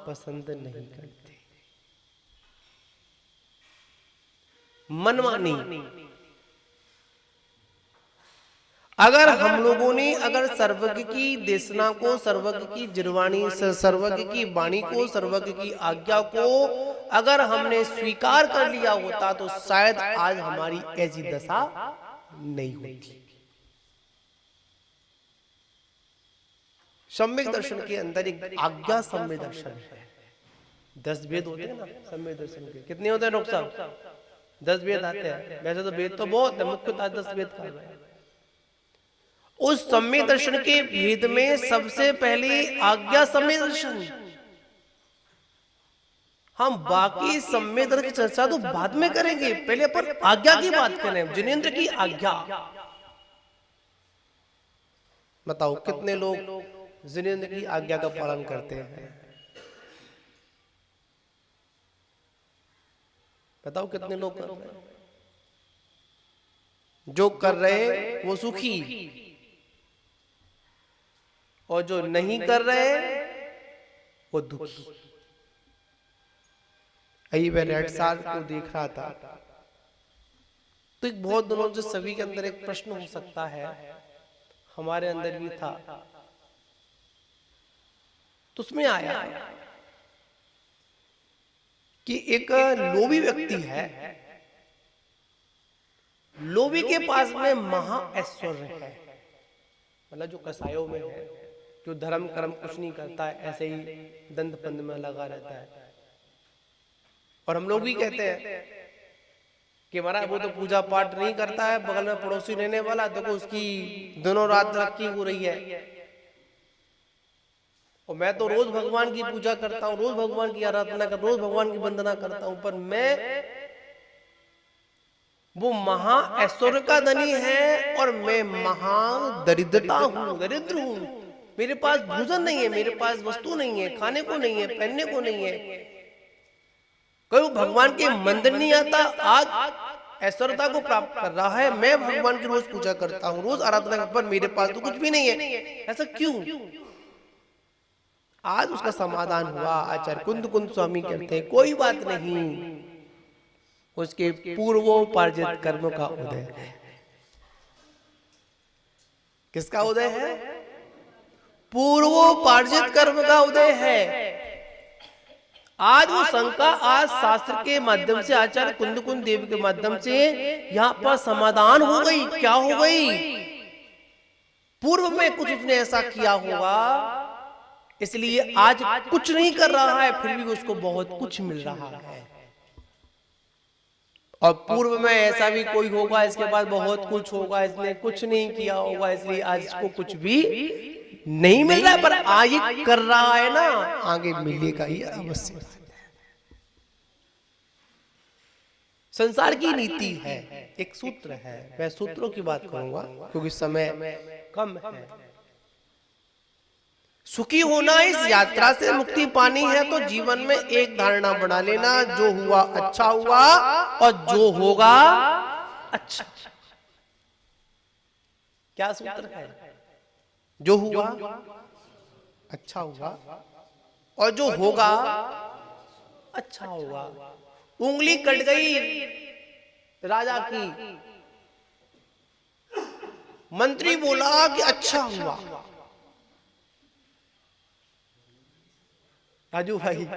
पसंद नहीं करते, मनमानी। अगर हम लोगों ने अगर सर्वज्ञ की देशना को, सर्वज्ञ की जिरवाणी, सर्वज्ञ की वाणी को, सर्वज्ञ की आज्ञा को अगर हमने स्वीकार कर लिया होता, तो शायद आज हमारी ऐसी दशा नहीं होती। सम्यक दर्शन के अंदर एक आज्ञा सम्यक दर्शन है। 10 वेद होते हैं ना सम्यक दर्शन के। कितने होते हैं डॉक्टर साहब? 10 वेद आते हैं। वैसे तो वेद तो बहुत है, मुख्यतः 10 वेद का है। उस सम्यक दर्शन के भेद में सबसे पहले आज्ञा सम्यक दर्शन। हम बाकी सम्यक दर्शन की चर्चा तो बाद में करेंगे, पहले अपन आज्ञा की बात करें। जिनेंद्र की आज्ञा। बताओ कितने लोग जिनेंद्र की आज्ञा का पालन करते हैं। बताओ कितने लोग कर रहे हैं? जो कर रहे वो सुखी, और जो नहीं कर रहे वो दुखी। अभी मैं रेड सार को देख रहा था, तो एक बहुत दिनों से सभी के अंदर एक प्रश्न हो सकता है, हमारे अंदर भी था, तो उसमें आया कि एक लोभी व्यक्ति है, लोभी के पास में महा ऐश्वर्य है, मतलब जो कसायों में है, जो धर्म कर्म कुछ नहीं करता है, ऐसे ही दंड पंद में लगा रहता है। और हम लोग भी कहते हैं कि महाराज वो तो पूजा पाठ नहीं करता है, बगल में पड़ोसी रहने वाला देखो उसकी दोनों रात तरक्की हो रही है, और मैं तो रोज भगवान की पूजा करता हूँ, रोज भगवान की आराधना कर, रोज भगवान की वंदना करता हूँ, पर मैं वो महा ऐश्वर्य का धनी है और मैं महा दरिद्रता हूँ, दरिद्र हूँ। मेरे पास भोजन नहीं है, मेरे पास वस्तु नहीं है, खाने को नहीं है, पहनने को नहीं है, कोई भगवान के मंदिर नहीं आता, आज ऐश्वर्यता को प्राप्त कर रहा है। मैं भगवान की रोज पूजा करता हूँ, रोज आराधना करता हूँ, पर मेरे पास तो कुछ भी नहीं है, ऐसा क्यों? आज उसका समाधान हुआ। आचार्य कुंद कुंद स्वामी कहते हैं कोई बात नहीं, उसके पूर्वोपार्जित कर्म का उदय है। किसका उदय है? पूर्वोपार्जित कर्म का उदय है। आज वो शंका आज शास्त्र के माध्यम से, आचार्य कुंद कुंद देव के माध्यम से यहाँ पर समाधान हो गई। क्या हो गई? पूर्व में कुछ उसने ऐसा किया होगा, इसलिए आज कुछ नहीं कर रहा है, फिर भी उसको बहुत कुछ मिल रहा है। और पूर्व में ऐसा भी कोई होगा, इसके बाद बहुत कुछ होगा, इसने कुछ नहीं किया होगा, इसलिए आज इसको कुछ भी नहीं मिल रहा है, पर आगे कर रहा है ना, आगे मिलेगा ही अवश्य। संसार की नीति है, एक सूत्र है, मैं सूत्रों की बात करूंगा क्योंकि समय कम है। सुखी होना, इस यात्रा से मुक्ति पानी है, तो जीवन में एक धारणा बना लेना, जो हुआ अच्छा हुआ और जो होगा अच्छा। क्या सूत्र है? जो हुआ अच्छा हुआ और जो होगा अच्छा होगा। उंगली कट गई राजा की, मंत्री बोला कि अच्छा हुआ। राजू भाई,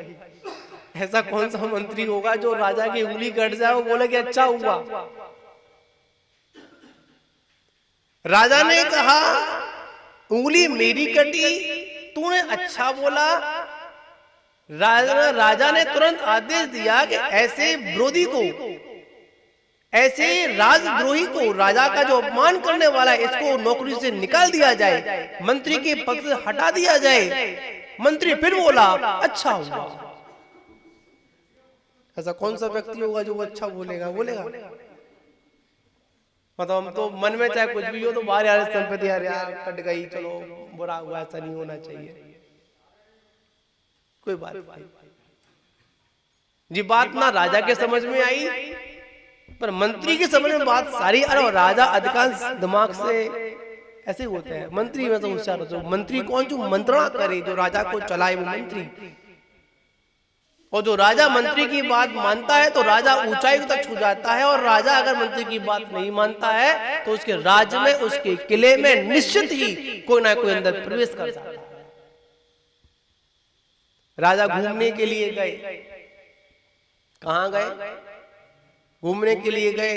ऐसा कौन सा मंत्री होगा जो राजा की उंगली कट जाए वो बोले कि अच्छा हुआ? राजा ने कहा उंगली मेरी कटी, तूने अच्छा बोला। राजा ने तुरंत आदेश दिया कि ऐसे विरोधी को, ऐसे राजद्रोही को, राजा का जो अपमान करने वाला है, इसको नौकरी से निकाल दिया जाए, मंत्री के पद से हटा दिया जाए। मंत्री फिर बोला अच्छा हुआ। ऐसा कौन सा व्यक्ति होगा जो वो अच्छा बोलेगा? मतलब हम तो मन में चाहे कुछ भी हो, तो बाहर यार संपत्ति यार कट गई, चलो बुरा हुआ, ऐसा नहीं होना चाहिए। कोई बात नहीं जी, बात ना राजा के समझ में आई, पर मंत्री की समझ में बात सारी। अरे राजा अधिकांश दिमाग से ऐसे होते हैं, मंत्री में तो होशियार होते हैं। मंत्री कौन? जो मंत्रणा करे, जो राजा को चलाए, वो मंत्री। और जो राजा मंत्री की बात मानता है तो राजा ऊंचाई तक छू जाता है, और राजा अगर मंत्री की बात नहीं मानता है तो उसके राज्य में, उसके किले में निश्चित ही कोई ना कोई अंदर प्रवेश कर जाता है। राजा घूमने के लिए गए, कहां गए? घूमने के लिए गए,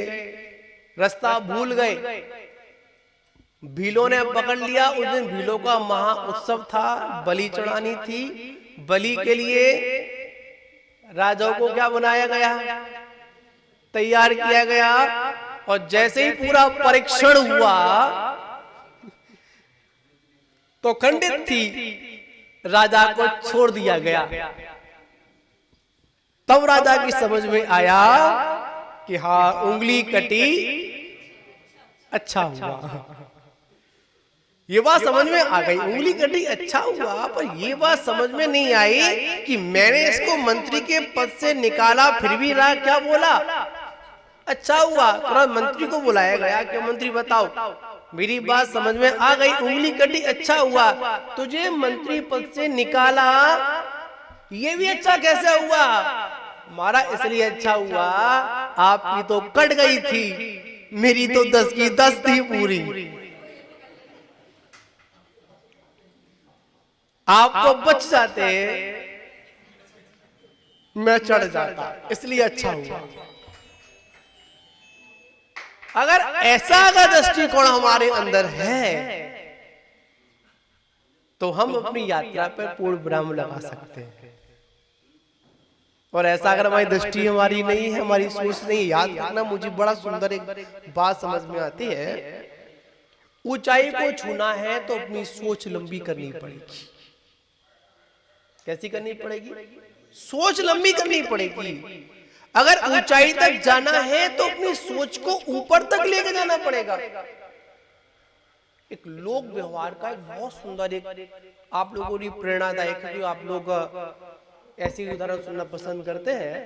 रास्ता भूल गए, भीलों ने पकड़ लिया। उस दिन भीलों का महा उत्सव था, बलि चढ़ानी थी। बलि के लिए राजाओं को क्या बनाया गया? तैयार किया गया, और जैसे ही पूरा परीक्षण हुआ तो खंडित थी, राजा को छोड़ दिया गया। तब राजा की समझ में आया कि हाँ, उंगली कटी अच्छा हुआ। ये बात समझ में आ गई, उंगली कटी अच्छा हुआ, पर ये बात समझ में नहीं आई कि मैंने इसको मंत्री के पद से निकाला फिर भी रहा क्या बोला। अच्छा हुआ तुरंत मंत्री को बुलाया गया कि मंत्री बताओ, मेरी बात समझ में आ गई, उंगली कटी अच्छा हुआ, तुझे मंत्री पद से निकाला ये भी अच्छा कैसे हुआ। हमारा इसलिए अच्छा हुआ, आपकी तो कट गई थी, मेरी तो 10 की 10 थी पूरी। आप तो बच जाते, मैं चढ़ जाता, इसलिए अच्छा हुआ। अगर ऐसा दृष्टिकोण हमारे अंदर है तो हम अपनी यात्रा पर पूर्ण विराम लगा सकते हैं। और ऐसा अगर हमारी दृष्टि हमारी नहीं है, हमारी सोच नहीं, याद रखना मुझे बड़ा सुंदर एक बात समझ में आती है, ऊंचाई को छूना है तो अपनी सोच लंबी करनी पड़ेगी। कैसी करनी पड़ेगी? सोच लंबी करनी पड़ेगी। अगर ऊंचाई तक जाना है तो अपनी सोच को ऊपर तक लेके जाना पड़ेगा। एक लोक व्यवहार का एक बहुत सुंदर एक आप लोगों की प्रेरणादायक है, जो आप लोग ऐसी उदाहरण सुनना पसंद करते हैं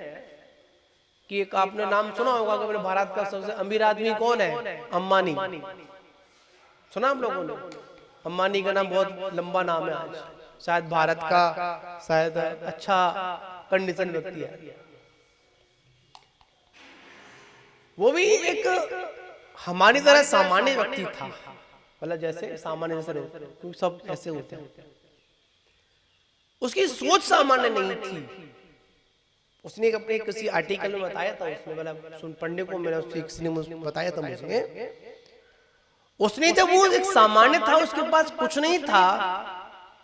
कि एक आपने नाम सुना होगा कि भारत का सबसे अमीर आदमी कौन है? अंबानी। सुना हम लोगों ने? अंबानी का नाम बहुत लंबा नाम है, आज शायद भारत का शायद अच्छा कंडीशन व्यक्ति है। वो भी एक हमारी तरह सामान्य व्यक्ति था, मतलब जैसे सामान्य जैसे क्योंकि सब ऐसे होते हैं। उसकी सोच सामान्य नहीं थी। उसने अपने किसी आर्टिकल में बताया था, उसने मतलब पढ़ने को मैंने उससे किसी ने मुझे बताया था मुझे, उसने जब वो एक सामान्य था, उसके पास कुछ नहीं था,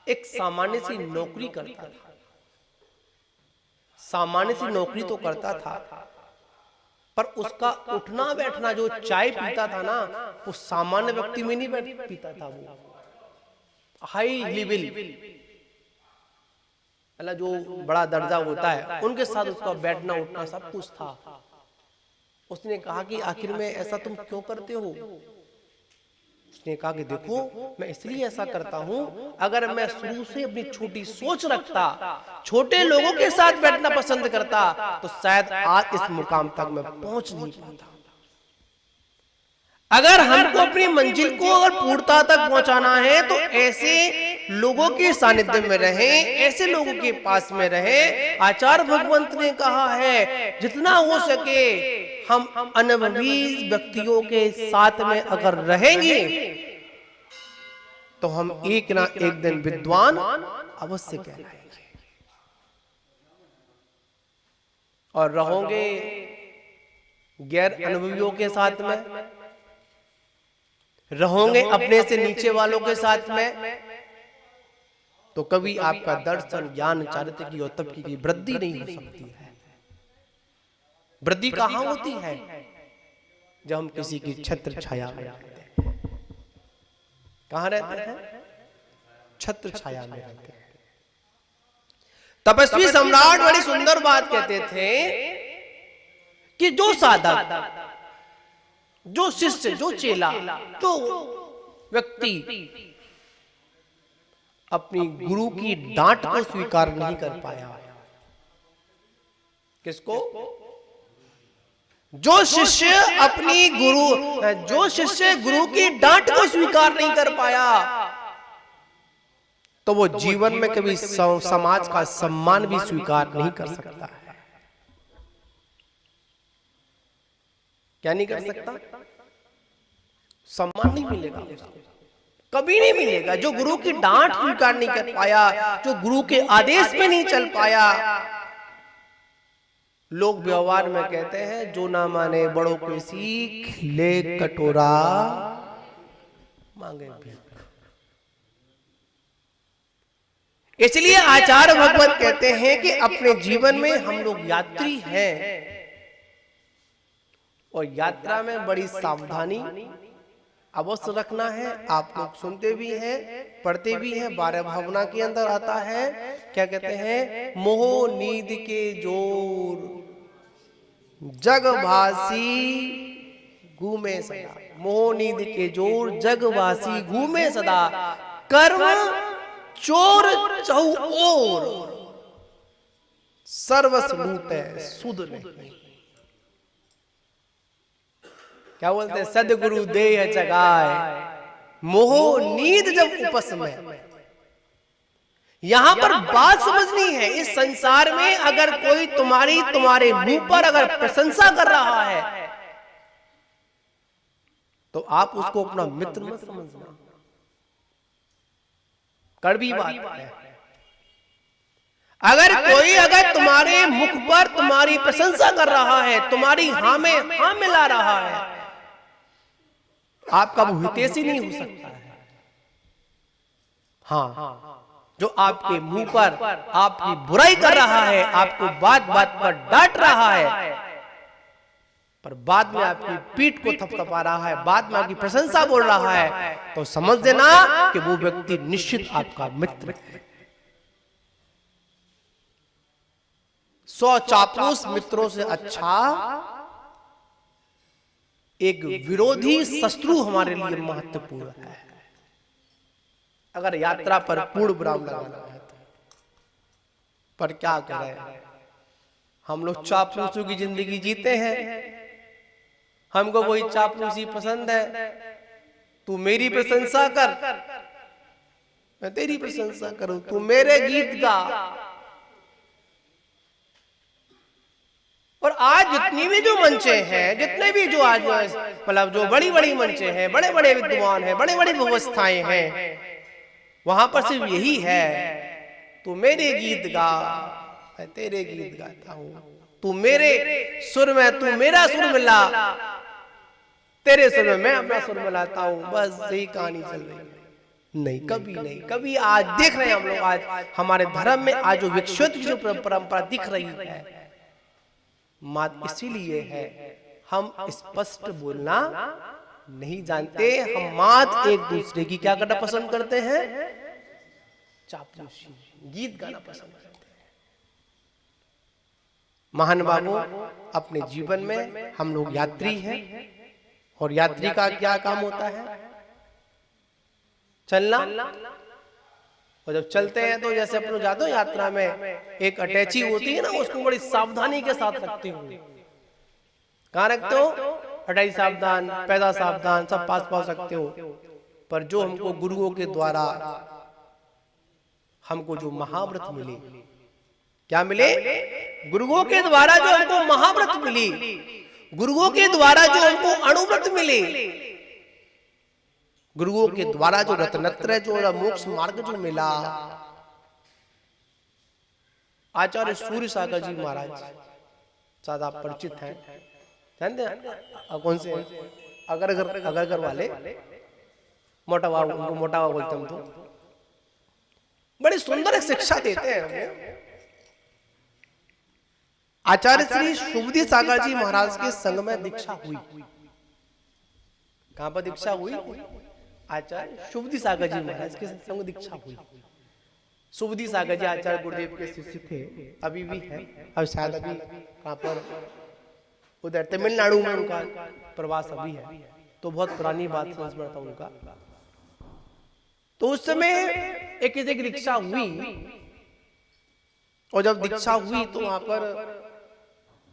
एक सामान्य सी नौकरी करता था, सामान्य सी नौकरी तो करता था, पर उसका उठना बैठना जो चाय पीता था ना, वो सामान्य व्यक्ति में नहीं पीता था, वो हाई लेवल मतलब जो बड़ा दर्जा होता है उनके साथ उसका बैठना उठना सब कुछ था। उसने कहा कि आखिर में ऐसा तुम क्यों करते हो? उसने कहा कि देखो मैं इसलिए ऐसा करता हूं, अगर मैं शुरू से अपनी छोटी सोच रखता, छोटे लोगों के साथ बैठना पसंद करता, तो शायद आज इस मुकाम तक मैं पहुंच नहीं पाता। अगर हमको अपनी मंजिल को अगर पूर्णता तक पहुंचाना है तो ऐसे लोगों के सानिध्य में रहें, ऐसे लोगों के पास में रहें। आचार्य भगवंत ने कहा है जितना हो सके हम अनुभवी व्यक्तियों के साथ में अगर रहेंगे तो हम एक ना एक दिन विद्वान अवश्य कहलाएंगे। और रहोगे गैर अनुभवियों के साथ में, रहोगे अपने से नीचे वालों के साथ में, तो कभी आपका दर्शन ज्ञान चारित्र की और तप की वृद्धि नहीं हो सकती है। वृद्धि कहां होती है? जब हम किसी की छत्र छाया में रहते हैं। कहां रहते हैं? छत्र छाया में रहते हैं। तपस्वी सम्राट बड़ी सुंदर बात कहते थे कि जो साधक, जो शिष्य, जो चेला, जो व्यक्ति अपनी गुरु की डांट को स्वीकार नहीं कर पाया, किसको? जो शिष्य अपनी जो शिष्य गुरु की डांट को स्वीकार नहीं कर पाया, तो वो जीवन में कभी समाज का सम्मान भी स्वीकार नहीं कर सकता है। क्या नहीं कर सकता? सम्मान नहीं मिलेगा उसको, कभी नहीं मिलेगा। जो गुरु की डांट स्वीकार नहीं कर पाया, जो गुरु के आदेश में नहीं चल पाया, लोग व्यवहार में कहते हैं जो ना माने बड़ों की सीख, ले कटोरा मांगे भीख। इसलिए आचार्य भगवत कहते हैं कि अपने जीवन में हम लोग यात्री हैं और यात्रा में बड़ी सावधानी अवश्य रखना है। आप लोग सुनते भी हैं, पढ़ते भी हैं, 12 भावना के अंदर आता है, क्या कहते हैं? मोह नींद के जोर जग भासी घूमे सदा, मोह नींद के जोर जगवासी घूमे सदा, कर्म चोर चहु ओर, सर्वस लूटे सुध नहीं। क्या बोलते हैं, सदगुरु देह जगाए, मोह नींद जब उपस में। यहां पर बात समझनी है, इस संसार में अगर कोई तुम्हारे मुंह पर अगर प्रशंसा कर रहा है तो आप उसको अपना मित्र मत समझना, कड़वी बात है। अगर तुम्हारे मुख पर तुम्हारी प्रशंसा कर रहा है, तुम्हारी हाँ में हाँ मिला रहा है, आपका वो हितैषी नहीं हो सकता है। हाँ, जो आपके मुंह पर आपकी बुराई कर रहा है, आपको बात बात पर डांट रहा है, पर बाद में आपकी पीठ को थपथपा रहा है, बाद में आपकी प्रशंसा बोल रहा है, तो समझ देना कि वो व्यक्ति निश्चित आपका मित्र है। 100 चापलूस मित्रों से अच्छा एक विरोधी शत्रु हमारे लिए महत्वपूर्ण है। अगर यात्रा पर पूर्ण विराम लगाना है तो, पर क्या करें, हम लोग चापलूसों की जिंदगी जीते हैं। हमको वही चापलूसी पसंद है, तू मेरी प्रशंसा कर, मैं तेरी प्रशंसा करूं, तू मेरे गीत गा। और आज जितनी भी जो मंचे हैं, जितने भी जो आज मतलब जो बड़ी बड़ी मंचे हैं, बड़े बड़े विद्वान हैं, बड़े बड़ी व्यवस्थाएं हैं, वहां पर सिर्फ यही है, तू मेरे गीत गा, मैं तेरे गीत गाता हूं, तू मेरे सुर में, तू मेरा सुर मिला, तेरे सुर में मैं अपना सुर मिलाता हूं। बस यही कहानी चल रही है। नहीं, कभी नहीं, कभी आज देख रहे हैं हम लोग, आज हमारे धर्म में आज जो विकसित की जो परंपरा दिख रही है, मात इसीलिए है हम स्पष्ट बोलना नहीं जानते। हम मात एक दूसरे की क्या करना पसंद करते हैं, चापलूसी, गीत गाना पसंद करते हैं। महान बाबू, अपने जीवन में हम लोग यात्री हैं, और यात्री का क्या काम होता है, चलना। और जब चलते हैं तो जैसे अपन जाते हो यात्रा में, एक अटैची होती है ना, उसको बड़ी सावधानी के साथ रखते हो। कहाँ रखते हो, अटैची सावधान, पैदा सावधान, सब पास पास रखते हो। पर जो हमको गुरुओं के द्वारा हमको जो महाव्रत मिले, क्या मिले, गुरुओं के द्वारा जो हमको महाव्रत मिली, गुरुओं के द्वारा जो हमको अणुव्रत मिले, गुरुओं के द्वारा जो रत्नत्रय जो मोक्ष मार्ग जो मिला, आचार्य सूर्य सागर जी महाराज ज्यादा परिचित हैं, जानते हैं कौन से, अगरगर वाले, मोटा बाबा, उनको मोटा बाबा बोलते हम तो। बड़ी सुंदर एक शिक्षा देते हैं हमें। आचार्य श्री शुभदी सागर जी महाराज के संग में दीक्षा हुई। कहां पर दीक्षा हुई, आचार्य शुभदी सागर जी महाराज के संग दीक्षा हुई। शुभदी सागर जी आचार्य गुरुदेव के शिष्य थे, अभी भी है, अब शायद अभी कहां पर, उधर तमिलनाडु में उनका प्रवास अभी है, तो बहुत पुरानी बात समझ में आता उनका। तो उस समय एक दीक्षा हुई, और जब दीक्षा हुई तो वहां पर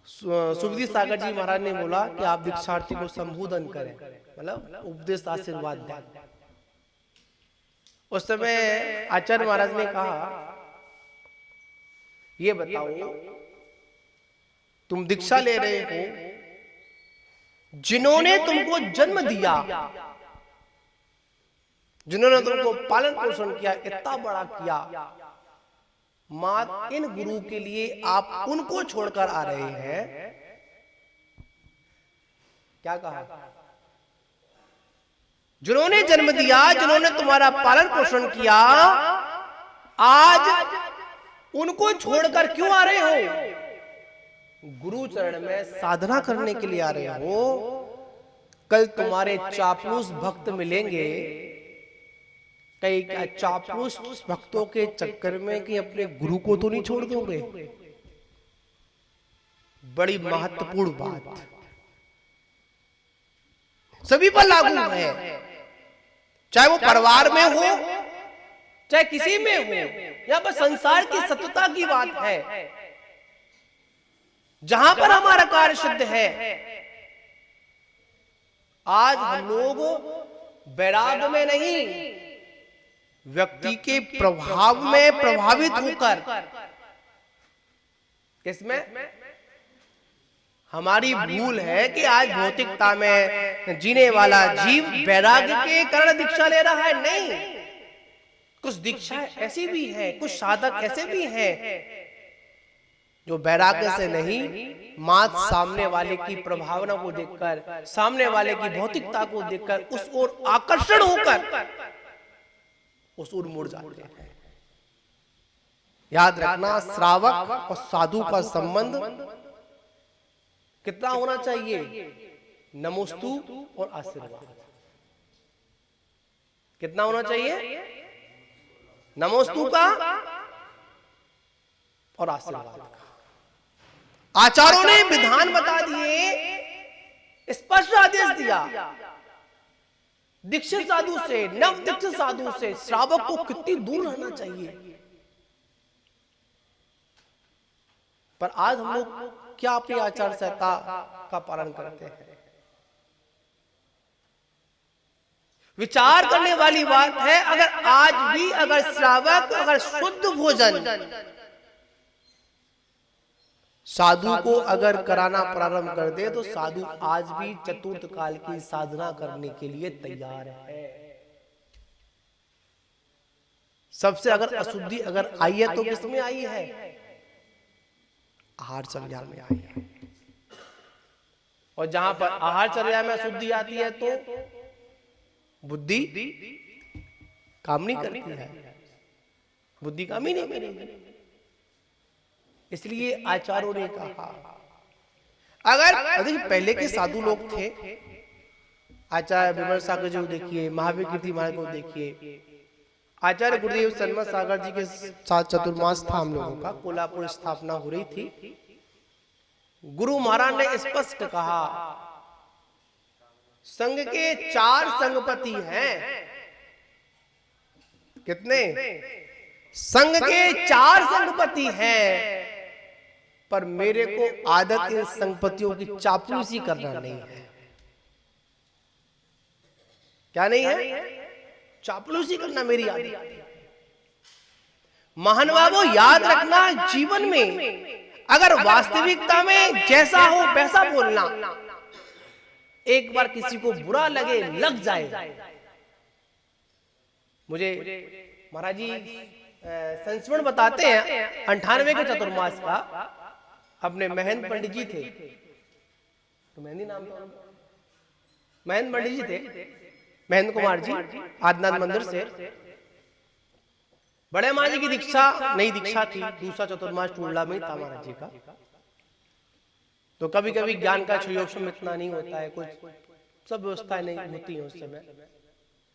शुभदी सागर जी महाराज ने बोला कि आप दीक्षार्थी को संबोधन करें, मतलब उपदेश आशीर्वाद दें। उस समय आचार्य महाराज ने कहा, ये बताओ, तुम दीक्षा ले रहे हो, जिन्होंने तुमको जन्म दिया, जिन्होंने तुमको पालन पोषण किया, इतना बड़ा किया, मात इन गुरु के लिए आप उनको छोड़कर आ रहे हैं। क्या कहा, जिन्होंने जन्म दिया, जिन्होंने तुम्हारा पालन पोषण किया, आज उनको छोड़कर क्यों आ रहे हो? गुरु चरण में साधना करने के लिए आ रहे हो। कल तुम्हारे चापलूस भक्त मिलेंगे, कई चापलूस भक्तों के चक्कर में कि अपने गुरु को तो नहीं छोड़ दोगे। बड़ी महत्वपूर्ण बात, सभी पर लागू है, चाहे वो परिवार में हो, चाहे किसी में हो। यहां पर संसार की सत्यता की बात है। जहां पर हमारा कार्य सिद्ध है, आज हम लोग वैराग्य में नहीं, व्यक्ति के प्रभाव में प्रभावित होकर, किसमें हमारी भूल है कि आज भौतिकता में जीने वाला जीव वैराग्य के कारण दीक्षा ले रहा है। नहीं, कुछ दीक्षा ऐसी भी है, कुछ साधक ऐसे भी हैं जो वैराग्य से नहीं, मात्र सामने वाले की प्रभावना को देखकर, सामने वाले की भौतिकता को देखकर उस ओर आकर्षण होकर उस ओर मुड़ जाते हैं। याद रखना, श्रावक और साधु का संबंध कितना होना चाहिए? नमोस्तु और आशीर्वाद। कितना होना चाहिए? नमोस्तु का और आशीर्वाद का। आचार्यों ने विधान बता दिए, स्पष्ट आदेश दिया, दीक्षित साधु से, नव दीक्षित साधु से श्रावक को कितनी दूर रहना चाहिए। पर आज हम लोग क्या अपनी आचार संहिता का पालन करते हैं? विचार करने वाली बात है। अगर आज भी अगर श्रावक अगर शुद्ध भोजन साधु को अगर कराना प्रारंभ कर दे, तो साधु आज भी चतुर्थ काल की साधना करने के लिए तैयार है। सबसे अगर अशुद्धि अगर आई है तो किसमें आई है? आहारचर्या में आई है। और जहां पर आहारचर्या में अशुद्धि आती है तो बुद्धि काम नहीं करती है, बुद्धि काम ही नहीं करेगी। इसलिए आचार्यों ने कहा, अगर पहले के साधु लोग थे, आचार्य विमल सागर जी को देखिए, महावीर कीर्ति महाराज को देखिए, आचार्य गुरुदेव सन्मत सागर जी के साथ चतुर्मास था हम लोगों का, कोल्हापुर स्थापना हो रही थी। गुरु महाराज ने स्पष्ट कहा, संघ के 4 संघपति हैं। कितने? संघ के 4 संघपति हैं, पर मेरे को आदत इन संघपतियों की चापलूसी करना नहीं है। क्या नहीं है? चापलूसी करना मेरी आदत। महानुभावों, याद रखना, जीवन में अगर वास्तविकता में जैसा हो वैसा बोलना, एक बार किसी को बुरा लगे, लग जाए। मुझे महाराज जी संस्मरण बताते हैं 98 के चतुर्मास का। अपने महेंद्र पंडित जी थे, तो मेहंदी नाम था, महेंद्र पंडित जी थे, महेंद्र कुमार जी, आदिनाथ मंदिर से। बड़े महाराज जी की दीक्षा, नई दीक्षा थी, दूसरा चतुर्मास टूडला में था महाराज जी का। तो कभी कभी ज्ञान का क्षयोक्षम इतना नहीं होता है, कुछ सब व्यवस्थाएं नहीं होती है उस समय,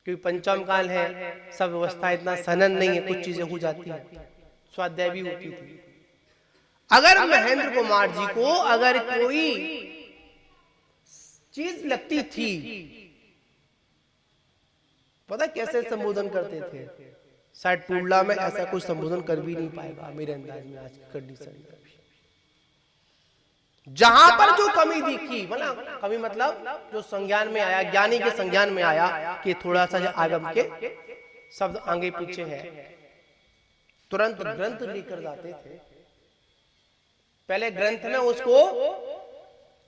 क्योंकि पंचम काल है, सब व्यवस्था इतना सनन नहीं है, कुछ चीजें हो जाती है, स्वाध्याय भी होती थी। अगर महेंद्र कुमार जी को अगर कोई चीज लगती थी, पता कैसे संबोधन करते थे? शायद टूडला में ऐसा कुछ संबोधन कर भी नहीं पाएगा मेरे अंदाज में आज की कंडीशन में। जहां पर जो कमी दिखी, मतलब कमी मतलब जो संज्ञान में आया, ज्ञानी के संज्ञान में आया कि थोड़ा सा आगम के शब्द आगे पीछे है, तुरंत ग्रंथ लेकर जाते थे। पहले ग्रंथ में उसको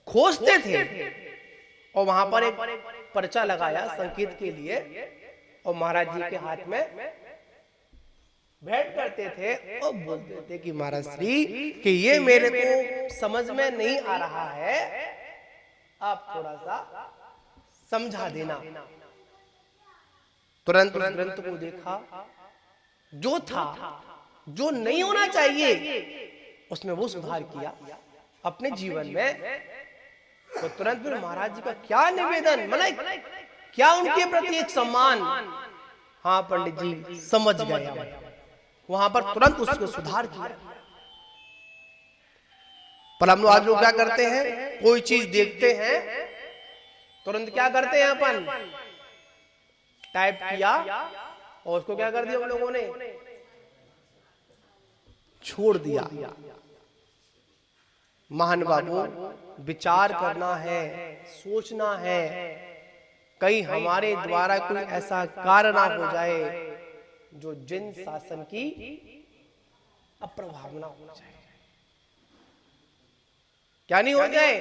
खोजते थे और वहां पर एक पर्चा लगाया संकेत के लिए, और महाराज जी के हाथ में भेंट करते थे और बोलते थे कि महाराज श्री कि ये मेरे को समझ में नहीं आ रहा है, आप थोड़ा सा समझा देना। तुरंत उस ग्रंथ को देखा, जो था, जो नहीं होना चाहिए उसमें वो सुधार किया अपने जीवन में। तो तुरंत फिर महाराज जी का क्या निवेदन, मतलब क्या उनके प्रति एक सम्मान। हाँ पंडित जी समझ गए, वहां पर तुरंत उसको सुधार किया। पर हम लोग आज लोग क्या करते हैं, कोई चीज देखते हैं तुरंत क्या करते हैं अपन, टाइप किया और उसको क्या कर दिया हम लोगों ने, छोड़ दिया। महान बाबू, विचार करना है, सोचना है, कहीं हमारे द्वारा कोई ऐसा कार्य ना हो जाए जो जिन शासन की अप्रभावना हो जाए। क्या नहीं हो जाए?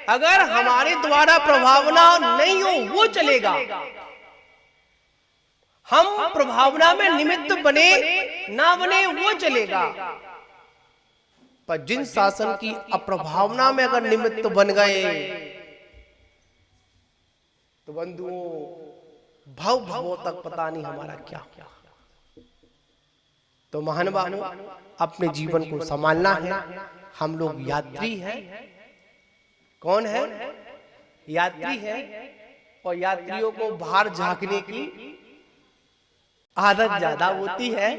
अगर हमारे द्वारा प्रभावना नहीं हो वो चलेगा, हम प्रभावना में निमित्त बने ना बने वो चलेगा, पर जिन शासन की अप्रभावना में अगर निमित्त बन गए तो बंधुओं भव भवों तक पता नहीं हमारा क्या क्या। तो महान बाबू, अपने जीवन को संभालना है। हम लोग यात्री हैं। कौन है? यात्री है। और यात्रियों को बाहर झांकने की आदत ज्यादा होती है,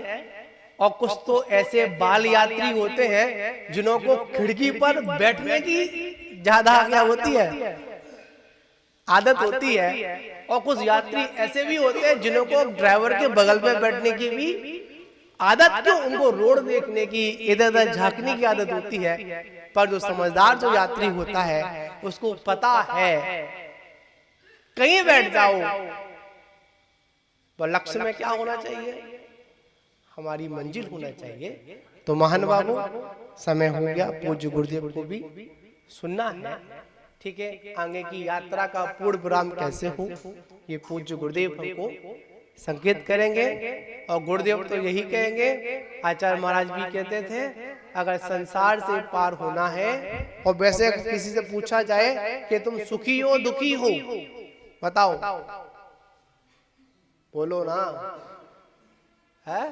और कुछ तो ऐसे बाल यात्री होते हैं जिन्हों को खिड़की पर बैठने की ज्यादा क्या होती है, आदत होती है। और कुछ यात्री ऐसे भी होते हैं जिन्हों को ड्राइवर के बगल में बैठने की भी आदत, क्यों, उनको रोड देखने की, इधर उधर झांकने की आदत होती है। पर जो समझदार जो यात्री होता है उसको पता है कहीं बैठ जाओ, पर लक्ष्य में क्या होना चाहिए, हमारी मंजिल होना चाहिए। तो महान बाबू, समय हो गया, पूज्य गुरुदेव को भी सुनना है। ठीक है, आगे की यात्रा का पूर्ण विराम कैसे हो ये पूज्य गुरुदेव हमको संकेत करेंगे। और गुरुदेव तो यही कहेंगे, आचार्य महाराज भी कहते थे, अगर संसार से पार होना है, और वैसे किसी से पूछा जाए कि तुम सुखी हो दुखी हो, बताओ, बोलो ना, है?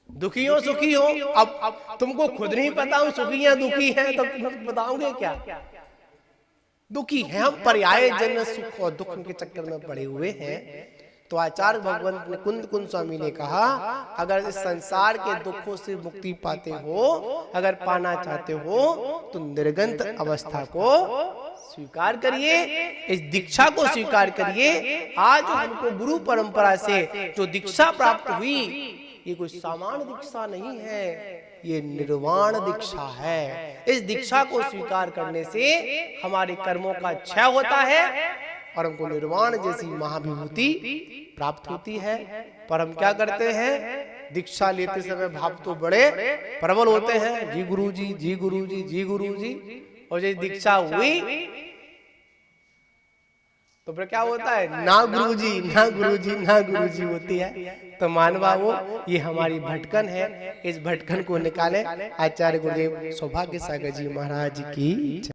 दुखी हो सुखी हो? अब तुमको खुद नहीं पता हूं सुखी या दुखी है, तो तुम बताओगे क्या? दुखी है हम, पर्याय जन्य सुख और दुख के चक्कर में पड़े हुए हैं। तो आचार्य भगवंत ने कुंद स्वामी ने कहा, अगर इस संसार के दुखों से मुक्ति पाते हो, अगर पाना चाहते हो, तो निर्गंत अवस्था को स्वीकार करिए, इस दीक्षा को स्वीकार करिए। आज हमको गुरु परंपरा से जो दीक्षा प्राप्त हुई, ये कोई सामान्य दीक्षा नहीं है, ये निर्वाण दीक्षा है। इस दीक्षा को स्वीकार करने से हमारे कर्मों का क्षय होता है और हमको निर्वाण जैसी महाविभूति प्राप्त होती है। पर हम क्या करते हैं, दीक्षा लेते समय भाव तो बड़े प्रबल होते हैं, जी गुरु जी, जी गुरु जी, जी गुरु जी। और जब दीक्षा हुई तो फिर क्या होता है, ना गुरु जी, ना गुरु जी, ना गुरु जी होती है। तो मान बाबू, ये हमारी भटकन है, इस भटकन को निकालें। आचार्य गुरुदेव सौभाग्य सागर जी महाराज की।